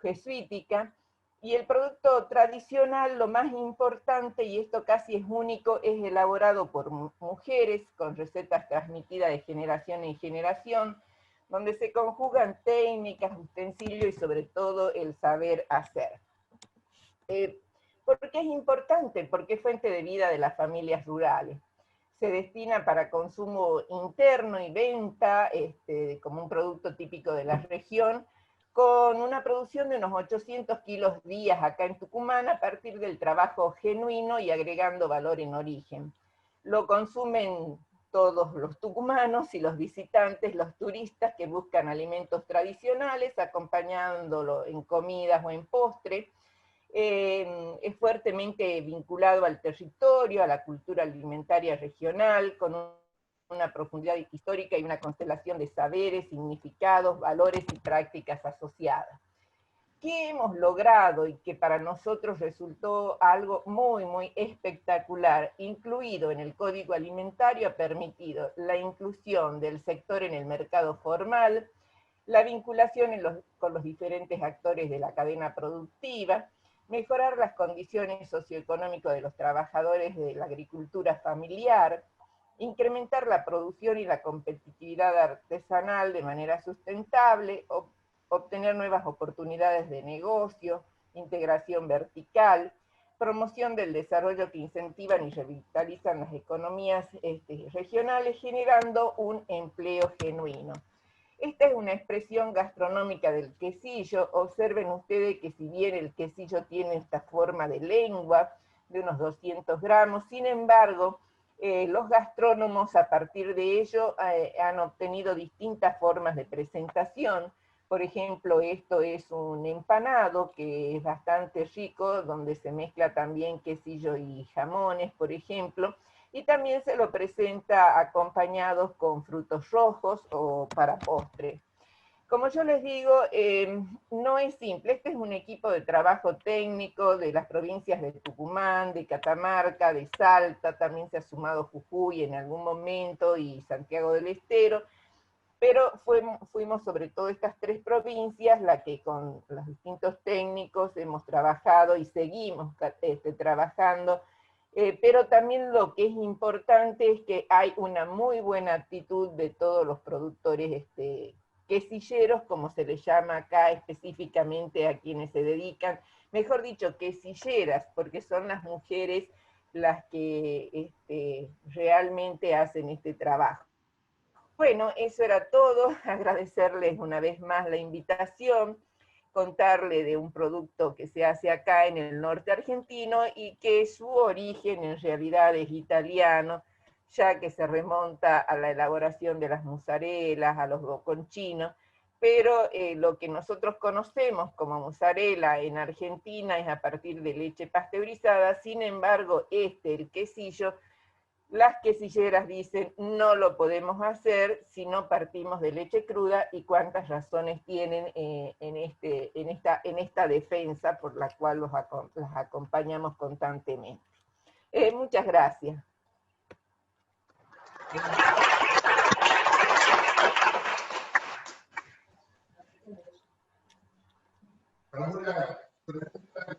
jesuítica, y el producto tradicional, lo más importante, y esto casi es único, es elaborado por mujeres con recetas transmitidas de generación en generación, donde se conjugan técnicas, utensilios y sobre todo el saber hacer. ¿Por qué es importante? Porque es fuente de vida de las familias rurales. Se destina para consumo interno y venta, como un producto típico de la región, con una producción de unos 800 kilos días acá en Tucumán, a partir del trabajo genuino y agregando valor en origen. Lo consumen todos los tucumanos y los visitantes, los turistas que buscan alimentos tradicionales, acompañándolo en comidas o en postre. Es fuertemente vinculado al territorio, a la cultura alimentaria regional, con una profundidad histórica y una constelación de saberes, significados, valores y prácticas asociadas. ¿Qué hemos logrado y que para nosotros resultó algo muy espectacular? Incluido en el Código Alimentario, ha permitido la inclusión del sector en el mercado formal, la vinculación con los diferentes actores de la cadena productiva, mejorar las condiciones socioeconómicas de los trabajadores de la agricultura familiar, incrementar la producción y la competitividad artesanal de manera sustentable, obtener nuevas oportunidades de negocio, integración vertical, promoción del desarrollo que incentivan y revitalizan las economías regionales, generando un empleo genuino. Esta es una expresión gastronómica del quesillo. Observen ustedes que si bien el quesillo tiene esta forma de lengua, de unos 200 gramos. Sin embargo, los gastrónomos a partir de ello han obtenido distintas formas de presentación. Por ejemplo, esto es un empanado que es bastante rico, donde se mezcla también quesillo y jamones, por ejemplo, y también se lo presenta acompañados con frutos rojos o para postre. Como yo les digo, no es simple. Este es un equipo de trabajo técnico de las provincias de Tucumán, de Catamarca, de Salta, también se ha sumado Jujuy en algún momento y Santiago del Estero, pero fuimos sobre todo estas 3 provincias las que con los distintos técnicos hemos trabajado y seguimos trabajando, pero también lo que es importante es que hay una muy buena actitud de todos los productores quesilleros, como se les llama acá específicamente a quienes se dedican, mejor dicho, quesilleras, porque son las mujeres las que realmente hacen este trabajo. Bueno, eso era todo. Agradecerles una vez más la invitación, contarle de un producto que se hace acá en el norte argentino y que su origen en realidad es italiano, ya que se remonta a la elaboración de las mozzarellas, a los bocconchinos, pero lo que nosotros conocemos como mozzarella en Argentina es a partir de leche pasteurizada. Sin embargo, el quesillo, las quesilleras dicen, no lo podemos hacer si no partimos de leche cruda, y cuántas razones tienen en esta defensa por la cual las acompañamos constantemente. Muchas gracias. ¿Alguna pregunta que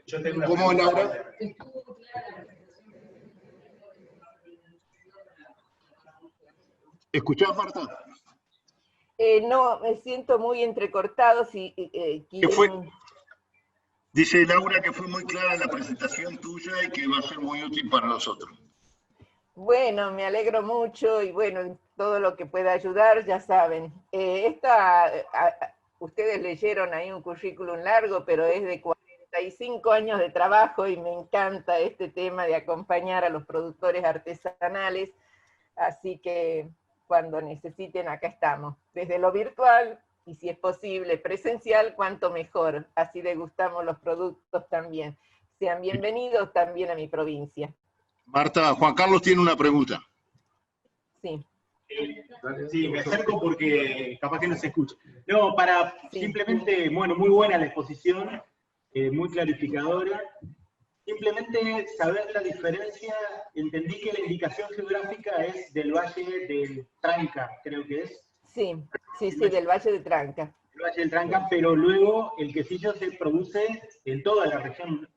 yo tengo una ¿Cómo, Laura? ¿Escuchás, Marta? No, me siento muy entrecortado. ¿Qué fue? Dice Laura que fue muy clara la presentación tuya y que va a ser muy útil para nosotros. Bueno, me alegro mucho y bueno, todo lo que pueda ayudar, ya saben. Ustedes leyeron ahí un currículum largo, pero es de 45 años de trabajo y me encanta este tema de acompañar a los productores artesanales, así que cuando necesiten acá estamos, desde lo virtual y si es posible presencial, cuanto mejor, así degustamos los productos también. Sean bienvenidos también a mi provincia. Marta, Juan Carlos tiene una pregunta. Sí. Sí, me acerco porque capaz que no se escucha. No, para simplemente, bueno, muy buena la exposición, muy clarificadora. Simplemente saber la diferencia, entendí que la indicación geográfica es del Valle del Tranca, creo que es. Sí, del Valle de Tranca. El Valle del Tranca, pero luego el quesillo se produce en toda la región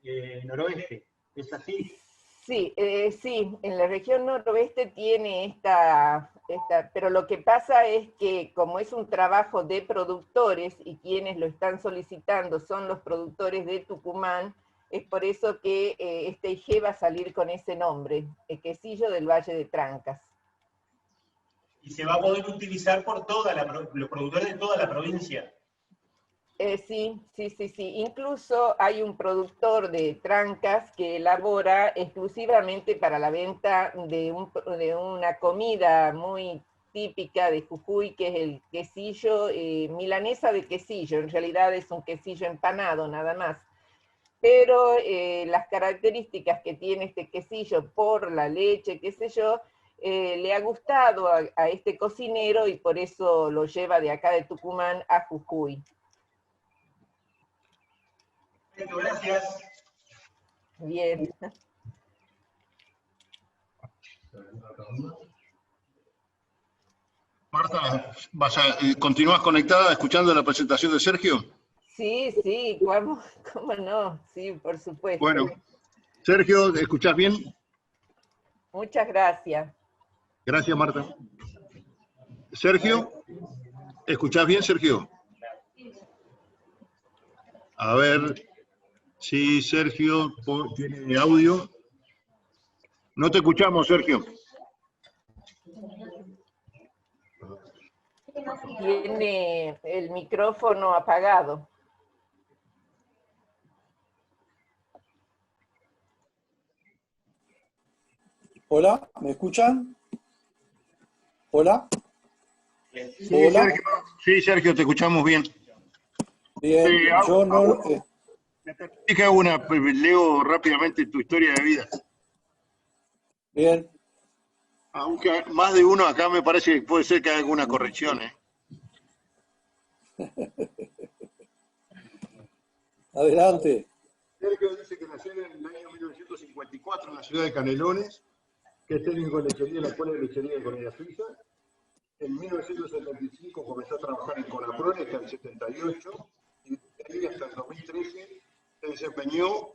noroeste, ¿es así? Sí, en la región noroeste tiene esta, pero lo que pasa es que como es un trabajo de productores y quienes lo están solicitando son los productores de Tucumán, es por eso que este IG va a salir con ese nombre, el quesillo del Valle de Trancas. Y se va a poder utilizar por los productores de toda la provincia. Sí. Incluso hay un productor de Trancas que elabora exclusivamente para la venta de una comida muy típica de Jujuy, que es el quesillo, milanesa de quesillo. En realidad es un quesillo empanado nada más. Pero las características que tiene este quesillo por la leche, qué sé yo, le ha gustado a este cocinero y por eso lo lleva de acá de Tucumán a Jujuy. Gracias. Bien. Marta, ¿continúas conectada escuchando la presentación de Sergio? Sí, ¿cómo no? Sí, por supuesto. Bueno, Sergio, ¿escuchás bien? Muchas gracias. Gracias, Marta. Sergio, ¿escuchás bien, Sergio? A ver si Sergio tiene audio. No te escuchamos, Sergio. Tiene el micrófono apagado. Hola, ¿me escuchan? Hola. Sí, Hola. Sergio, sí, Sergio, te escuchamos bien. Bien, yo no... Me permitís que haga leo rápidamente tu historia de vida. bien. Aunque más de uno acá me parece que puede ser que haga alguna corrección, ¿eh? Adelante. Sergio dice que nació en el año 1954 en la ciudad de Canelones, que es técnico de lechería en la Escuela de Lechería de Economía Suiza. En 1975 comenzó a trabajar en Conaprone hasta el 78 y desde ahí hasta el 2013 se desempeñó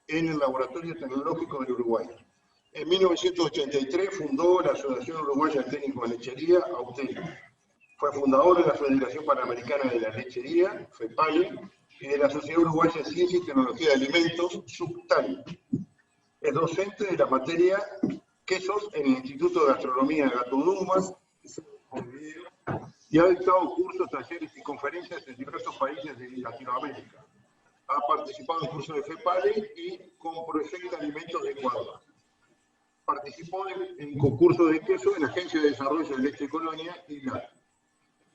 en el Laboratorio Tecnológico del Uruguay. En 1983 fundó la Asociación Uruguaya de Técnicos de Lechería, AUTEL. Fue fundador de la Federación Panamericana de la Lechería, FEPALE, y de la Sociedad Uruguaya de Ciencia y Tecnología de Alimentos, SUCTAL. Es docente de la materia quesos en el Instituto de Gastronomía de Gato Dumas y ha dictado cursos, talleres y conferencias en diversos países de Latinoamérica. Ha participado en cursos de FEPALE y con Proyecto Alimentos de Ecuador. Participó en concursos de queso en la Agencia de Desarrollo de Leche Colonia y la.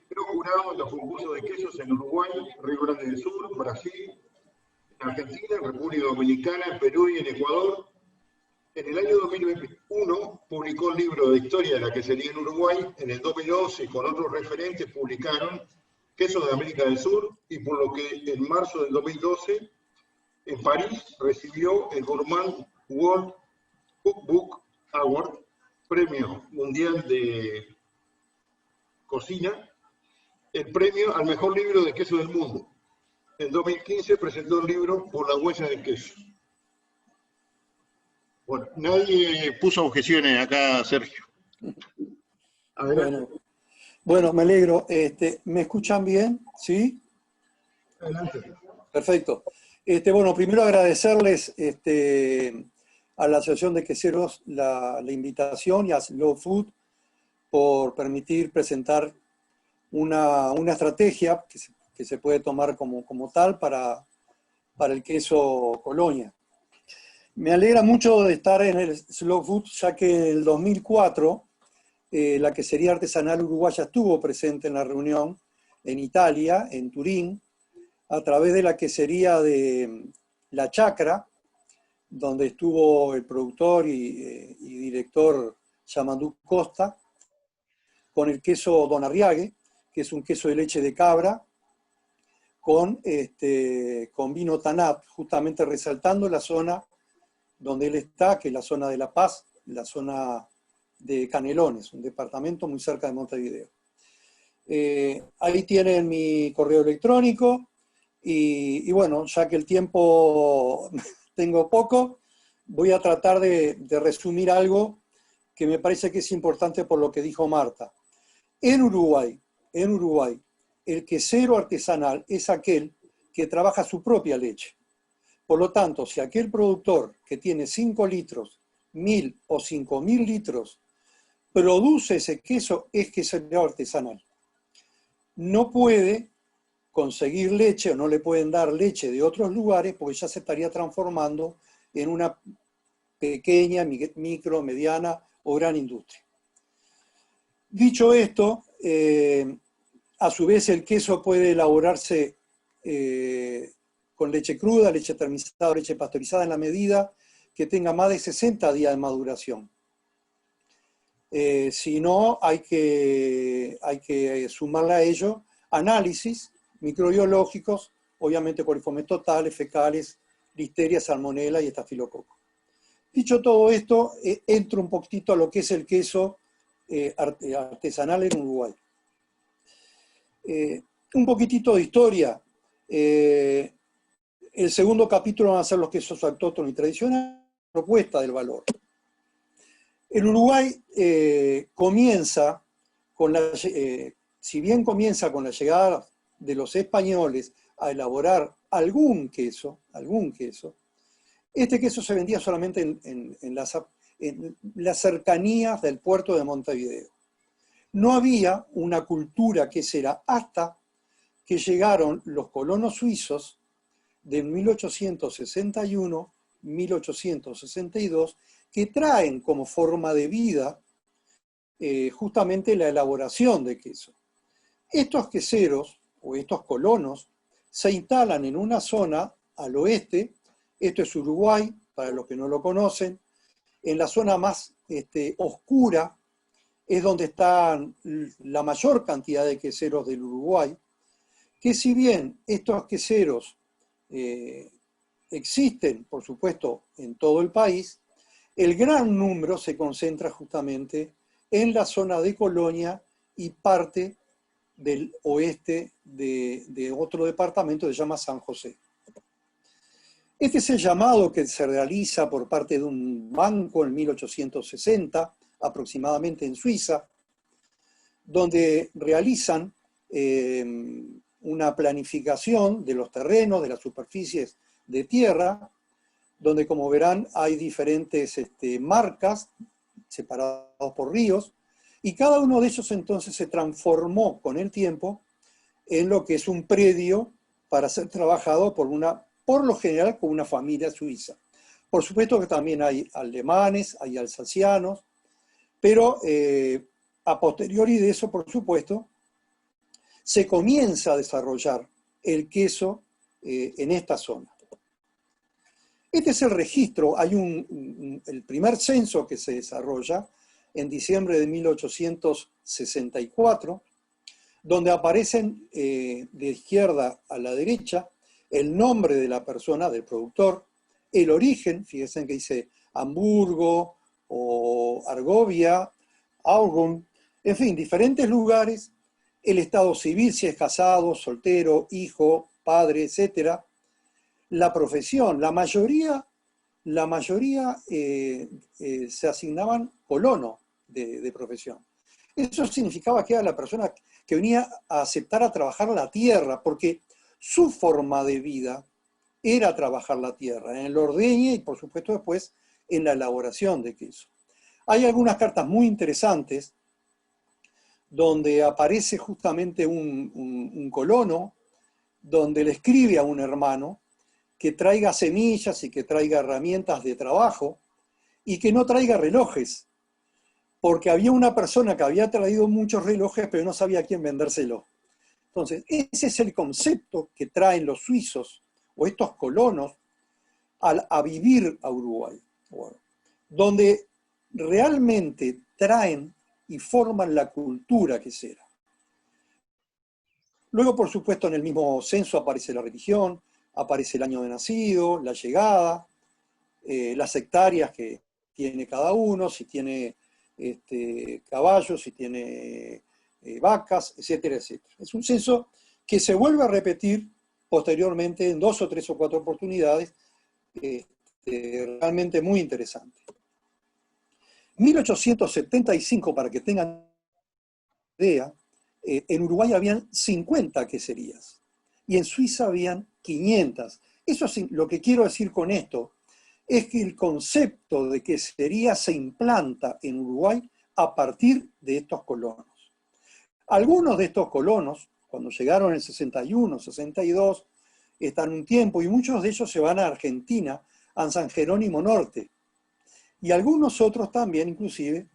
Fue jurado en los concursos de quesos en Uruguay, Río Grande del Sur, Brasil, en Argentina, República Dominicana, en Perú y en Ecuador. En el año 2001 publicó el libro de historia de la quesería en Uruguay. En el 2011, con otros referentes, publicaron Quesos de América del Sur, y por lo que en marzo del 2012, en París, recibió el Gourmand World Cookbook Award, premio mundial de cocina, el premio al mejor libro de queso del mundo. En 2015 presentó el libro Por la huella del queso. Bueno, nadie puso objeciones acá, Sergio. Adelante. Bueno, me alegro. ¿Me escuchan bien? ¿Sí? Adelante. Perfecto. Bueno, primero agradecerles a la Asociación de Queseros la invitación y a Slow Food por permitir presentar una estrategia que se puede tomar como tal para el queso Colonia. Me alegra mucho de estar en el Slow Food, ya que en el 2004 la quesería artesanal uruguaya estuvo presente en la reunión en Italia, en Turín, a través de la quesería de La Chacra, donde estuvo el productor y director Yamandú Costa, con el queso Don Arriague, que es un queso de leche de cabra, con vino Tanat, justamente resaltando la zona donde él está, que es la zona de La Paz, la zona de Canelones, un departamento muy cerca de Montevideo. Ahí tienen mi correo electrónico, y bueno, ya que el tiempo tengo poco, voy a tratar de resumir algo que me parece que es importante por lo que dijo Marta. En Uruguay, el quesero artesanal es aquel que trabaja su propia leche. Por lo tanto, si aquel productor que tiene 5 litros, 1000 o 5000 litros, produce ese queso, es quesero artesanal. No puede conseguir leche o no le pueden dar leche de otros lugares porque ya se estaría transformando en una pequeña, micro, mediana o gran industria. Dicho esto, a su vez el queso puede elaborarse con leche cruda, leche termizada o leche pasteurizada en la medida que tenga más de 60 días de maduración. Si no, hay que sumarle a ello análisis microbiológicos, obviamente coliformes totales, fecales, listeria, salmonela y estafilococo. Dicho todo esto, entro un poquitito a lo que es el queso artesanal en Uruguay. Un poquitito de historia. El segundo capítulo van a ser los quesos autóctonos y tradicionales, propuesta del valor. El Uruguay comienza con si bien comienza con la llegada de los españoles a elaborar algún queso, este queso se vendía solamente en las cercanías del puerto de Montevideo. No había una cultura quesera hasta que llegaron los colonos suizos de 1861, 1862, que traen como forma de vida justamente la elaboración de queso. Estos queseros o estos colonos se instalan en una zona al oeste, esto es Uruguay, para los que no lo conocen, en la zona más oscura es donde están la mayor cantidad de queseros del Uruguay, que si bien estos queseros existen, por supuesto, en todo el país, el gran número se concentra justamente en la zona de Colonia y parte del oeste de otro departamento que se llama San José. Este es el llamado que se realiza por parte de un banco en 1860, aproximadamente en Suiza, donde realizan una planificación de los terrenos, de las superficies de tierra, donde, como verán, hay diferentes marcas separados por ríos, y cada uno de ellos entonces se transformó con el tiempo en lo que es un predio para ser trabajado por lo general con una familia suiza. Por supuesto que también hay alemanes, hay alsacianos, pero a posteriori de eso, por supuesto, se comienza a desarrollar el queso en esta zona. Este es el registro, hay el primer censo que se desarrolla en diciembre de 1864, donde aparecen de izquierda a la derecha el nombre de la persona, del productor, el origen, fíjense que dice Hamburgo o Argovia, Augum, en fin, diferentes lugares, el estado civil, si es casado, soltero, hijo, padre, etc. La profesión, la mayoría se asignaban colono de profesión. Eso significaba que era la persona que venía a aceptar a trabajar la tierra, porque su forma de vida era trabajar la tierra, en el ordeñe y por supuesto después en la elaboración de queso. Hay algunas cartas muy interesantes donde aparece justamente un colono, donde le escribe a un hermano que traiga semillas y que traiga herramientas de trabajo y que no traiga relojes, porque había una persona que había traído muchos relojes pero no sabía a quién vendérselo. Entonces, ese es el concepto que traen los suizos o estos colonos a vivir a Uruguay, bueno, donde realmente traen y forman la cultura quesera. Luego, por supuesto, en el mismo censo aparece la religión, aparece el año de nacido, la llegada, las hectáreas que tiene cada uno, si tiene caballos, si tiene vacas, etcétera, etcétera. Es un censo que se vuelve a repetir posteriormente en 2 o 3 o 4 oportunidades, realmente muy interesante. 1875, para que tengan idea, en Uruguay habían 50 queserías y en Suiza habían 500. Eso es lo que quiero decir con esto, es que el concepto de quesería se implanta en Uruguay a partir de estos colonos. Algunos de estos colonos, cuando llegaron en el 61, 62, están un tiempo y muchos de ellos se van a Argentina, a San Jerónimo Norte. Y algunos otros también, inclusive,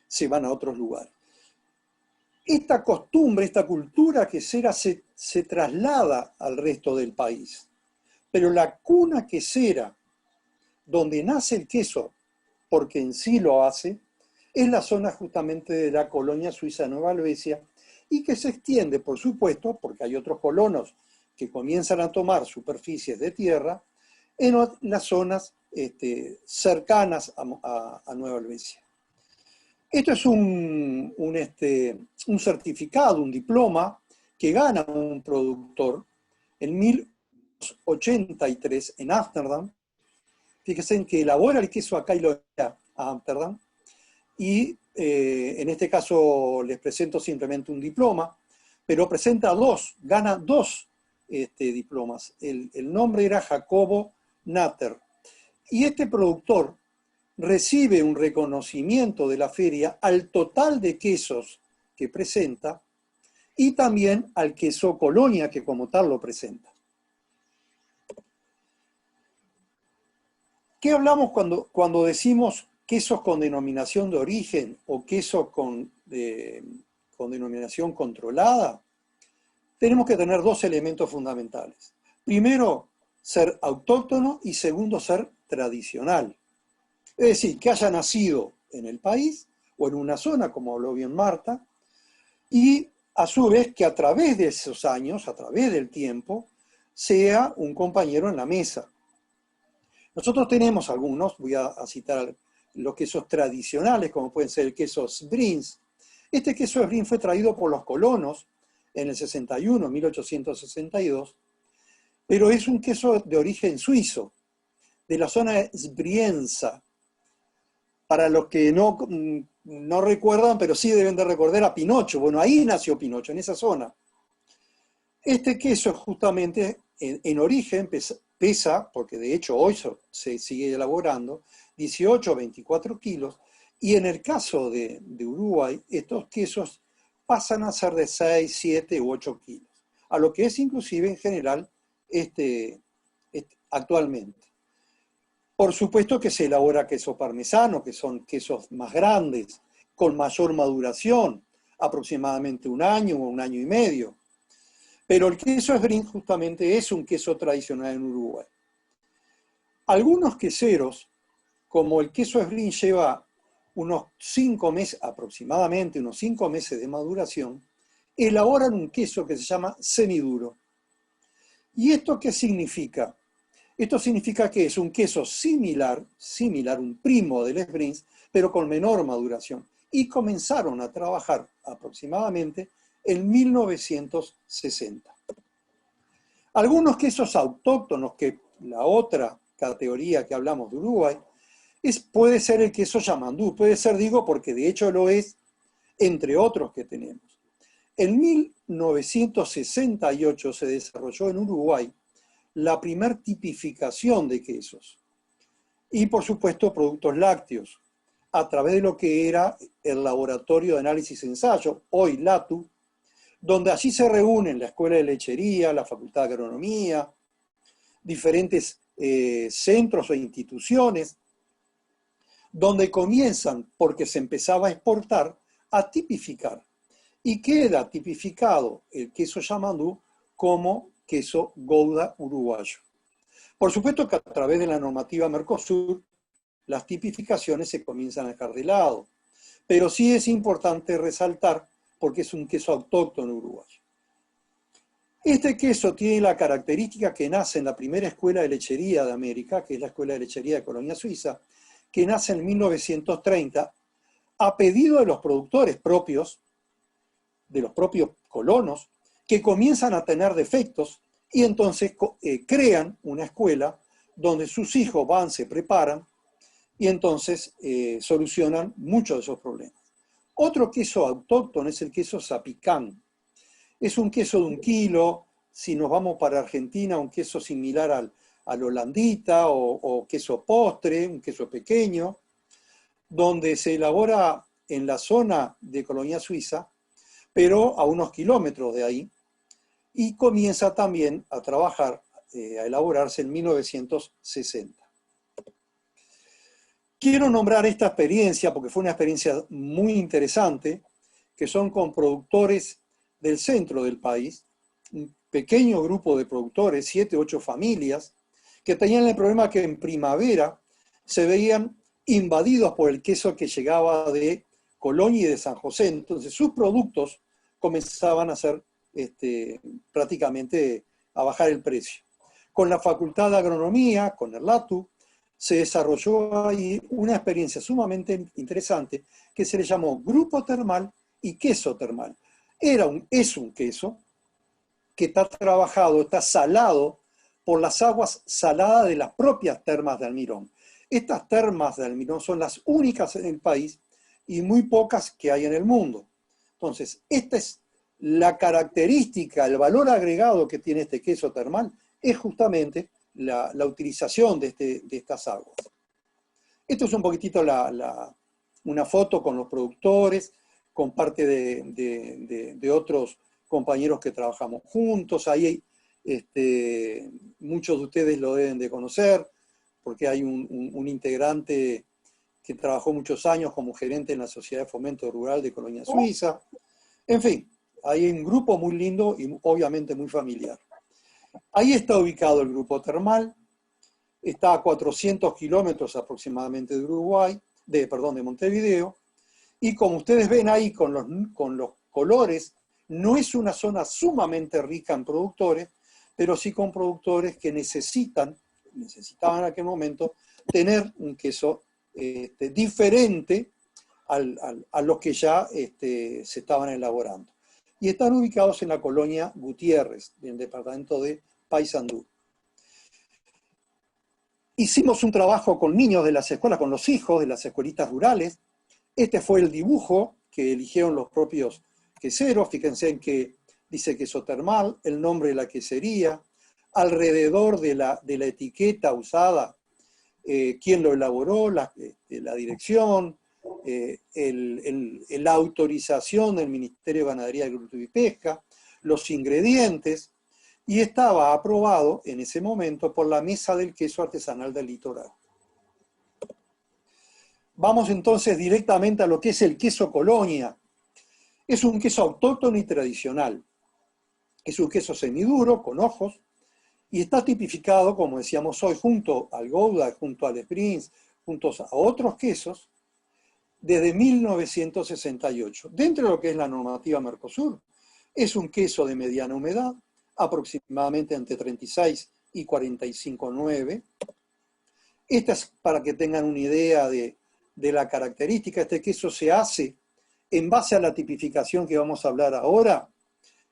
se van a otros lugares. Esta costumbre, esta cultura quesera se traslada al resto del país. Pero la cuna quesera, donde nace el queso, porque en sí lo hace, es la zona justamente de la colonia suiza de Nueva Helvecia, y que se extiende, por supuesto, porque hay otros colonos que comienzan a tomar superficies de tierra, en las zonas cercanas a Nueva Helvecia. Esto es un certificado, un diploma que gana un productor en 1083 en Ámsterdam. Fíjense en que elabora el queso acá y lo envía a Ámsterdam. Y en este caso les presento simplemente un diploma, pero presenta gana dos diplomas. El nombre era Jacobo Natter. Y este productor recibe un reconocimiento de la feria al total de quesos que presenta y también al queso Colonia, que como tal lo presenta. ¿Qué hablamos cuando decimos quesos con denominación de origen o quesos con denominación controlada, tenemos que tener dos elementos fundamentales. Primero, ser autóctono y segundo, ser tradicional. Es decir, que haya nacido en el país o en una zona, como habló bien Marta, y a su vez que a través de esos años, a través del tiempo, sea un compañero en la mesa. Nosotros tenemos algunos, voy a citar los quesos tradicionales, como pueden ser el queso Sbrins. Este queso Sbrins fue traído por los colonos en el 61, 1862, pero es un queso de origen suizo, de la zona de Sbrienza. Para los que no recuerdan, pero sí deben de recordar a Pinocho. Bueno, ahí nació Pinocho, en esa zona. Este queso justamente en origen pesa, porque de hecho hoy se sigue elaborando, 18 o 24 kilos, y en el caso de Uruguay, estos quesos pasan a ser de 6, 7 u 8 kilos, a lo que es inclusive en general actualmente. Por supuesto que se elabora queso parmesano, que son quesos más grandes, con mayor maduración, aproximadamente un año o un año y medio. Pero el queso Sbrins justamente es un queso tradicional en Uruguay. Algunos queseros, como el queso Sbrins lleva unos 5 meses, aproximadamente unos 5 meses de maduración, elaboran un queso que se llama semiduro. ¿Y esto qué significa? Esto significa que es un queso similar, un primo del Sbrins, pero con menor maduración. Y comenzaron a trabajar aproximadamente en 1960. Algunos quesos autóctonos, que la otra categoría que hablamos de Uruguay, puede ser el queso Yamandú. Puede ser, digo, porque de hecho lo es, entre otros que tenemos. En 1968 se desarrolló en Uruguay la primer tipificación de quesos y, por supuesto, productos lácteos, a través de lo que era el Laboratorio de Análisis y Ensayo, hoy LATU, donde allí se reúnen la Escuela de Lechería, la Facultad de Agronomía, diferentes centros o instituciones, donde comienzan, porque se empezaba a exportar, a tipificar. Y queda tipificado el queso Yamandú como queso Gouda uruguayo. Por supuesto que a través de la normativa Mercosur, las tipificaciones se comienzan a dejar de lado. Pero sí es importante resaltar, porque es un queso autóctono uruguayo. Este queso tiene la característica que nace en la primera escuela de lechería de América, que es la Escuela de Lechería de Colonia Suiza, que nace en 1930, a pedido de los productores propios, de los propios colonos, que comienzan a tener defectos y entonces crean una escuela donde sus hijos van, se preparan y entonces solucionan muchos de esos problemas. Otro queso autóctono es el queso Zapicán. Es un queso de 1 kilo, si nos vamos para Argentina, un queso similar al holandita o queso postre, un queso pequeño, donde se elabora en la zona de Colonia Suiza, pero a unos kilómetros de ahí, y comienza también a trabajar, a elaborarse en 1960. Quiero nombrar esta experiencia porque fue una experiencia muy interesante, que son con productores del centro del país, un pequeño grupo de productores, 7 u 8 familias, que tenían el problema que en primavera se veían invadidos por el queso que llegaba de Colonia y de San José. Entonces sus productos comenzaban a ser prácticamente a bajar el precio. Con la Facultad de Agronomía, con el LATU, se desarrolló ahí una experiencia sumamente interesante que se le llamó grupo termal y queso termal. Es un queso que está trabajado, está salado por las aguas saladas de las propias termas de Almirón. Estas termas de Almirón son las únicas en el país y muy pocas que hay en el mundo. Entonces, esta es la característica, el valor agregado que tiene este queso termal, es justamente la utilización de estas aguas. Esto es un poquitito una foto con los productores, con parte de otros compañeros que trabajamos juntos. Ahí muchos de ustedes lo deben de conocer, porque hay un integrante que trabajó muchos años como gerente en la Sociedad de Fomento Rural de Colonia Suiza. En fin, hay un grupo muy lindo y obviamente muy familiar. Ahí está ubicado el grupo termal, está a 400 kilómetros aproximadamente de Uruguay, de Montevideo, y como ustedes ven ahí con los colores, no es una zona sumamente rica en productores, pero sí con productores que necesitaban en aquel momento tener un queso diferente a los que ya se estaban elaborando. Y están ubicados en la colonia Gutiérrez, en el departamento de Paysandú. Hicimos un trabajo con niños de las escuelas, con los hijos de las escuelitas rurales. Este fue el dibujo que eligieron los propios queseros. Fíjense en que dice queso termal, el nombre de la quesería, alrededor de la etiqueta usada, quién lo elaboró, la dirección, la autorización del Ministerio de Ganadería, Agricultura y Pesca, los ingredientes, y estaba aprobado en ese momento por la Mesa del Queso Artesanal del Litoral. Vamos entonces directamente a lo que es el queso Colonia. Es un queso autóctono y tradicional. Es un queso semiduro, con ojos, y está tipificado, como decíamos hoy, junto al Gouda, junto al Springs, juntos a otros quesos, desde 1968. Dentro de lo que es la normativa Mercosur, es un queso de mediana humedad, aproximadamente entre 36 y 45,9. Esta es para que tengan una idea de la característica. Este queso se hace en base a la tipificación que vamos a hablar ahora.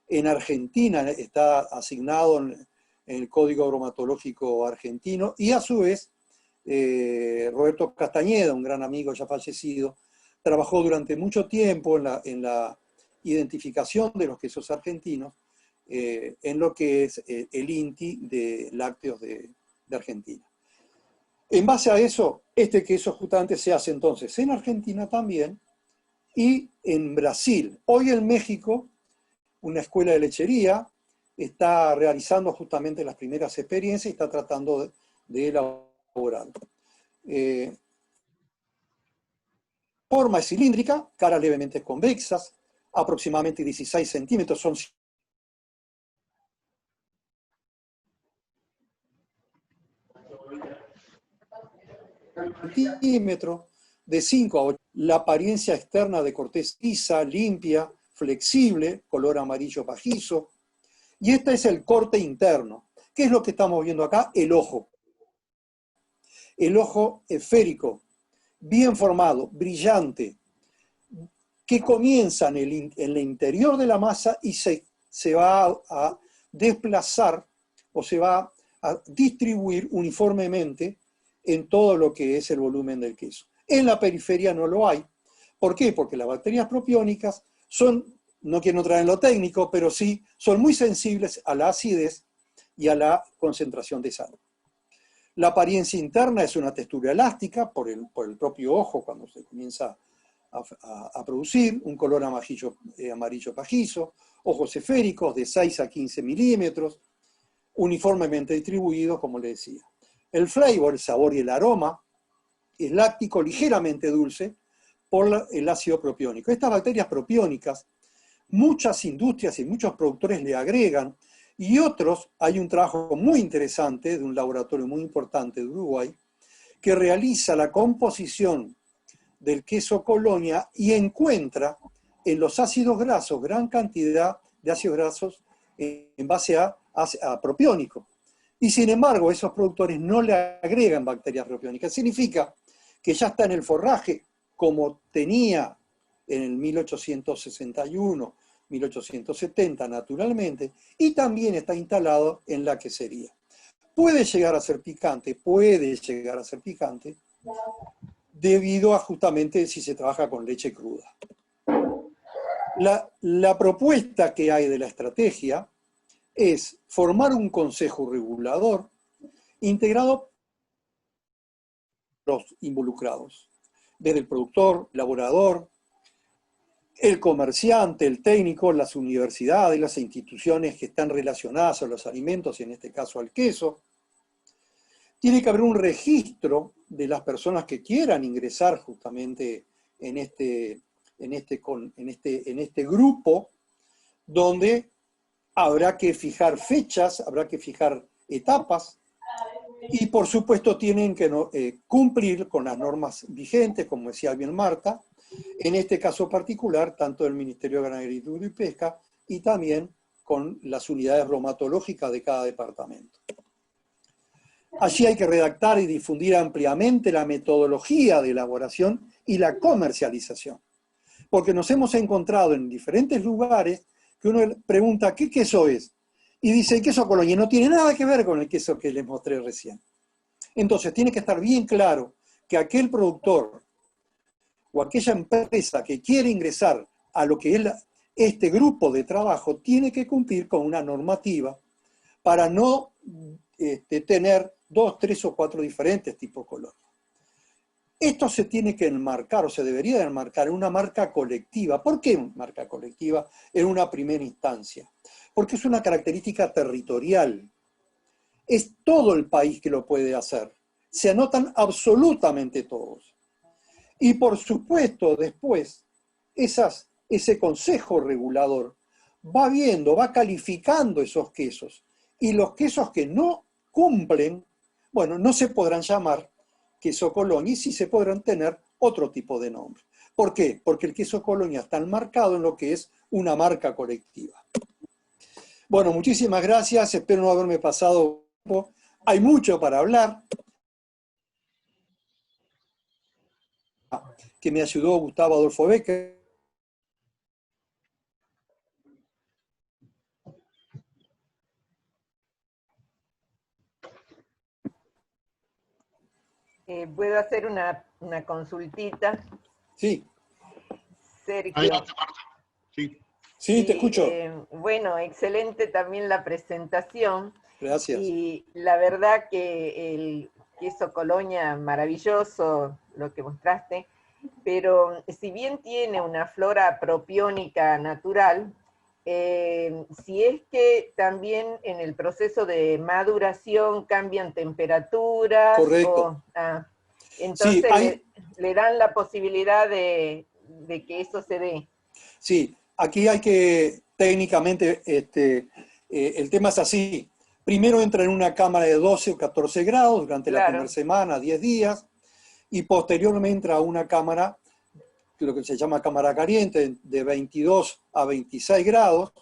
En Argentina está asignado en el Código Bromatológico argentino, y a su vez Roberto Castañeda, un gran amigo ya fallecido, trabajó durante mucho tiempo en la identificación de los quesos argentinos, en lo que es el INTI de lácteos de Argentina. En base a eso, este queso justamente se hace entonces en Argentina también y en Brasil. Hoy en México, una escuela de lechería está realizando justamente las primeras experiencias y está tratando de elaborar. Forma es cilíndrica, caras levemente convexas, aproximadamente 16 centímetros, son centímetros, de 5 a 8. La apariencia externa de corteza lisa, limpia, flexible, color amarillo pajizo. Y este es el corte interno. ¿Qué es lo que estamos viendo acá? El ojo. El ojo esférico, bien formado, brillante, que comienza en el interior de la masa y se va a desplazar o se va a distribuir uniformemente en todo lo que es el volumen del queso. En la periferia no lo hay. ¿Por qué? Porque las bacterias propiónicas son, no quiero entrar en lo técnico, pero sí son muy sensibles a la acidez y a la concentración de sal. La apariencia interna es una textura elástica por el propio ojo cuando se comienza a producir, un color amarillo pajizo, ojos esféricos de 6 a 15 milímetros, uniformemente distribuidos, como le decía. El flavor, el sabor y el aroma, es láctico, ligeramente dulce, por el ácido propiónico. Estas bacterias propiónicas, muchas industrias y muchos productores le agregan, y otros, hay un trabajo muy interesante de un laboratorio muy importante de Uruguay, que realiza la composición del queso Colonia y encuentra en los ácidos grasos gran cantidad de ácidos grasos en base a propiónico. Y sin embargo, esos productores no le agregan bacterias propiónicas. Significa que ya está en el forraje, como tenía en el 1861, 1870 naturalmente, y también está instalado en la quesería. Puede llegar a ser picante, debido a justamente si se trabaja con leche cruda. La propuesta que hay de la estrategia es formar un consejo regulador integrado por los involucrados, desde el productor, elaborador, el comerciante, el técnico, las universidades, las instituciones que están relacionadas a los alimentos, y en este caso al queso. Tiene que haber un registro de las personas que quieran ingresar justamente en este grupo, donde habrá que fijar fechas, habrá que fijar etapas, y por supuesto tienen que cumplir con las normas vigentes, como decía bien Marta, en este caso particular, tanto del Ministerio de Ganadería, Agricultura y Pesca, y también con las unidades bromatológicas de cada departamento. Allí hay que redactar y difundir ampliamente la metodología de elaboración y la comercialización, porque nos hemos encontrado en diferentes lugares que uno pregunta, ¿qué queso es? Y dice, el queso Colonia, no tiene nada que ver con el queso que les mostré recién. Entonces, tiene que estar bien claro que aquel productor o aquella empresa que quiere ingresar a lo que es este grupo de trabajo tiene que cumplir con una normativa para no tener 2, 3 o 4 diferentes tipos de color. Esto se tiene que enmarcar, o se debería de enmarcar en una marca colectiva. ¿Por qué marca colectiva en una primera instancia? Porque es una característica territorial. Es todo el país que lo puede hacer. Se anotan absolutamente todos. Y por supuesto, después, ese consejo regulador va viendo, va calificando esos quesos. Y los quesos que no cumplen, bueno, no se podrán llamar queso Colonia y sí se podrán tener otro tipo de nombre. ¿Por qué? Porque el queso Colonia está enmarcado en lo que es una marca colectiva. Bueno, muchísimas gracias, espero no haberme pasado tiempo. Hay mucho para hablar. Que me ayudó Gustavo Adolfo Becker. ¿Puedo hacer una consultita? Sí. Sergio. Adelante, Marta. Sí. Sí, te escucho. Bueno, excelente también la presentación. Gracias. Y la verdad que el queso Colonia, maravilloso lo que mostraste, pero si bien tiene una flora propiónica natural, si es que también en el proceso de maduración cambian temperaturas. Correcto. Entonces sí, le dan la posibilidad de que eso se dé. Sí, aquí hay que, técnicamente, el tema es así. Primero entra en una cámara de 12 o 14 grados durante la primera semana, 10 días, y posteriormente entra a una cámara, lo que se llama cámara caliente, de 22 a 26 grados,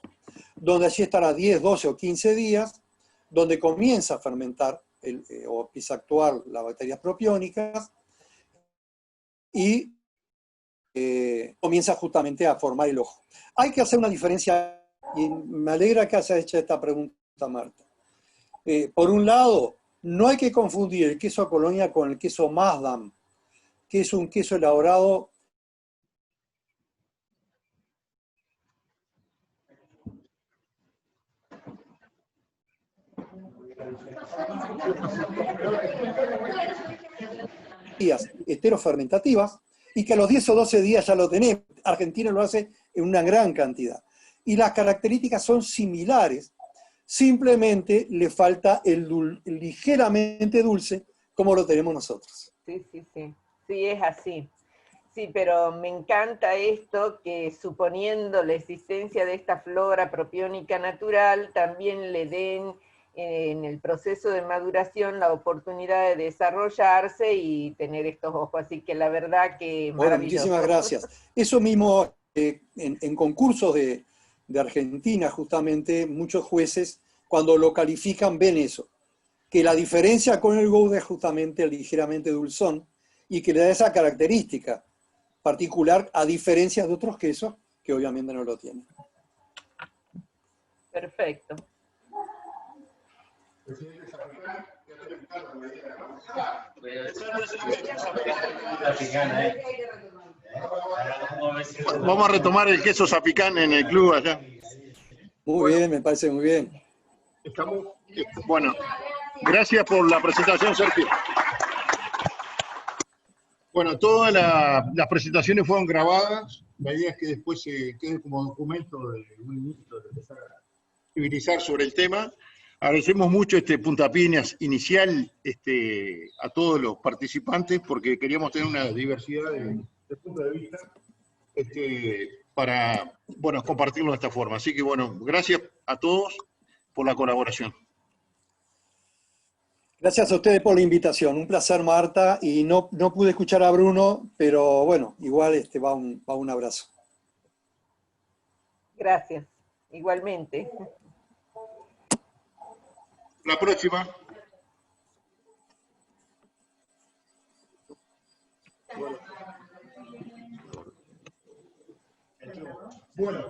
donde allí estará 10, 12 o 15 días, donde comienza a fermentar o empieza a actuar las bacterias propiónicas, y comienza justamente a formar el ojo. Hay que hacer una diferencia, y me alegra que hayas hecho esta pregunta, Marta. Por un lado, no hay que confundir el queso Colonia con el queso Maasdam, que es un queso elaborado eterofermentativas, y que a los 10 o 12 días ya lo tenemos. Argentina lo hace en una gran cantidad. Y las características son similares, simplemente le falta el ligeramente dulce, como lo tenemos nosotros. Sí, es así. Sí, pero me encanta esto que, suponiendo la existencia de esta flora propiónica natural, también le den en el proceso de maduración la oportunidad de desarrollarse y tener estos ojos. Así que la verdad que bueno, maravilloso. muchísimas gracias. Eso mismo, en concursos de Argentina, justamente, muchos jueces, cuando lo califican, ven eso, que la diferencia con el Gouda es justamente ligeramente dulzón, y que le da esa característica particular, a diferencia de otros quesos, que obviamente no lo tienen. Perfecto. Vamos a retomar el queso Zapicán en el club allá. Muy bien, me parece muy bien. Bueno, gracias por la presentación, Sergio. Bueno, todas las presentaciones fueron grabadas. La idea es que después se quede como documento de un inicio de empezar a civilizar sobre el tema. Agradecemos mucho este puntapié inicial a todos los participantes porque queríamos tener una diversidad de puntos de vista para compartirlo de esta forma. Así que bueno, gracias a todos por la colaboración. Gracias a ustedes por la invitación. Un placer, Marta. Y no pude escuchar a Bruno, pero bueno, igual va un abrazo. Gracias, igualmente. La próxima. Bueno,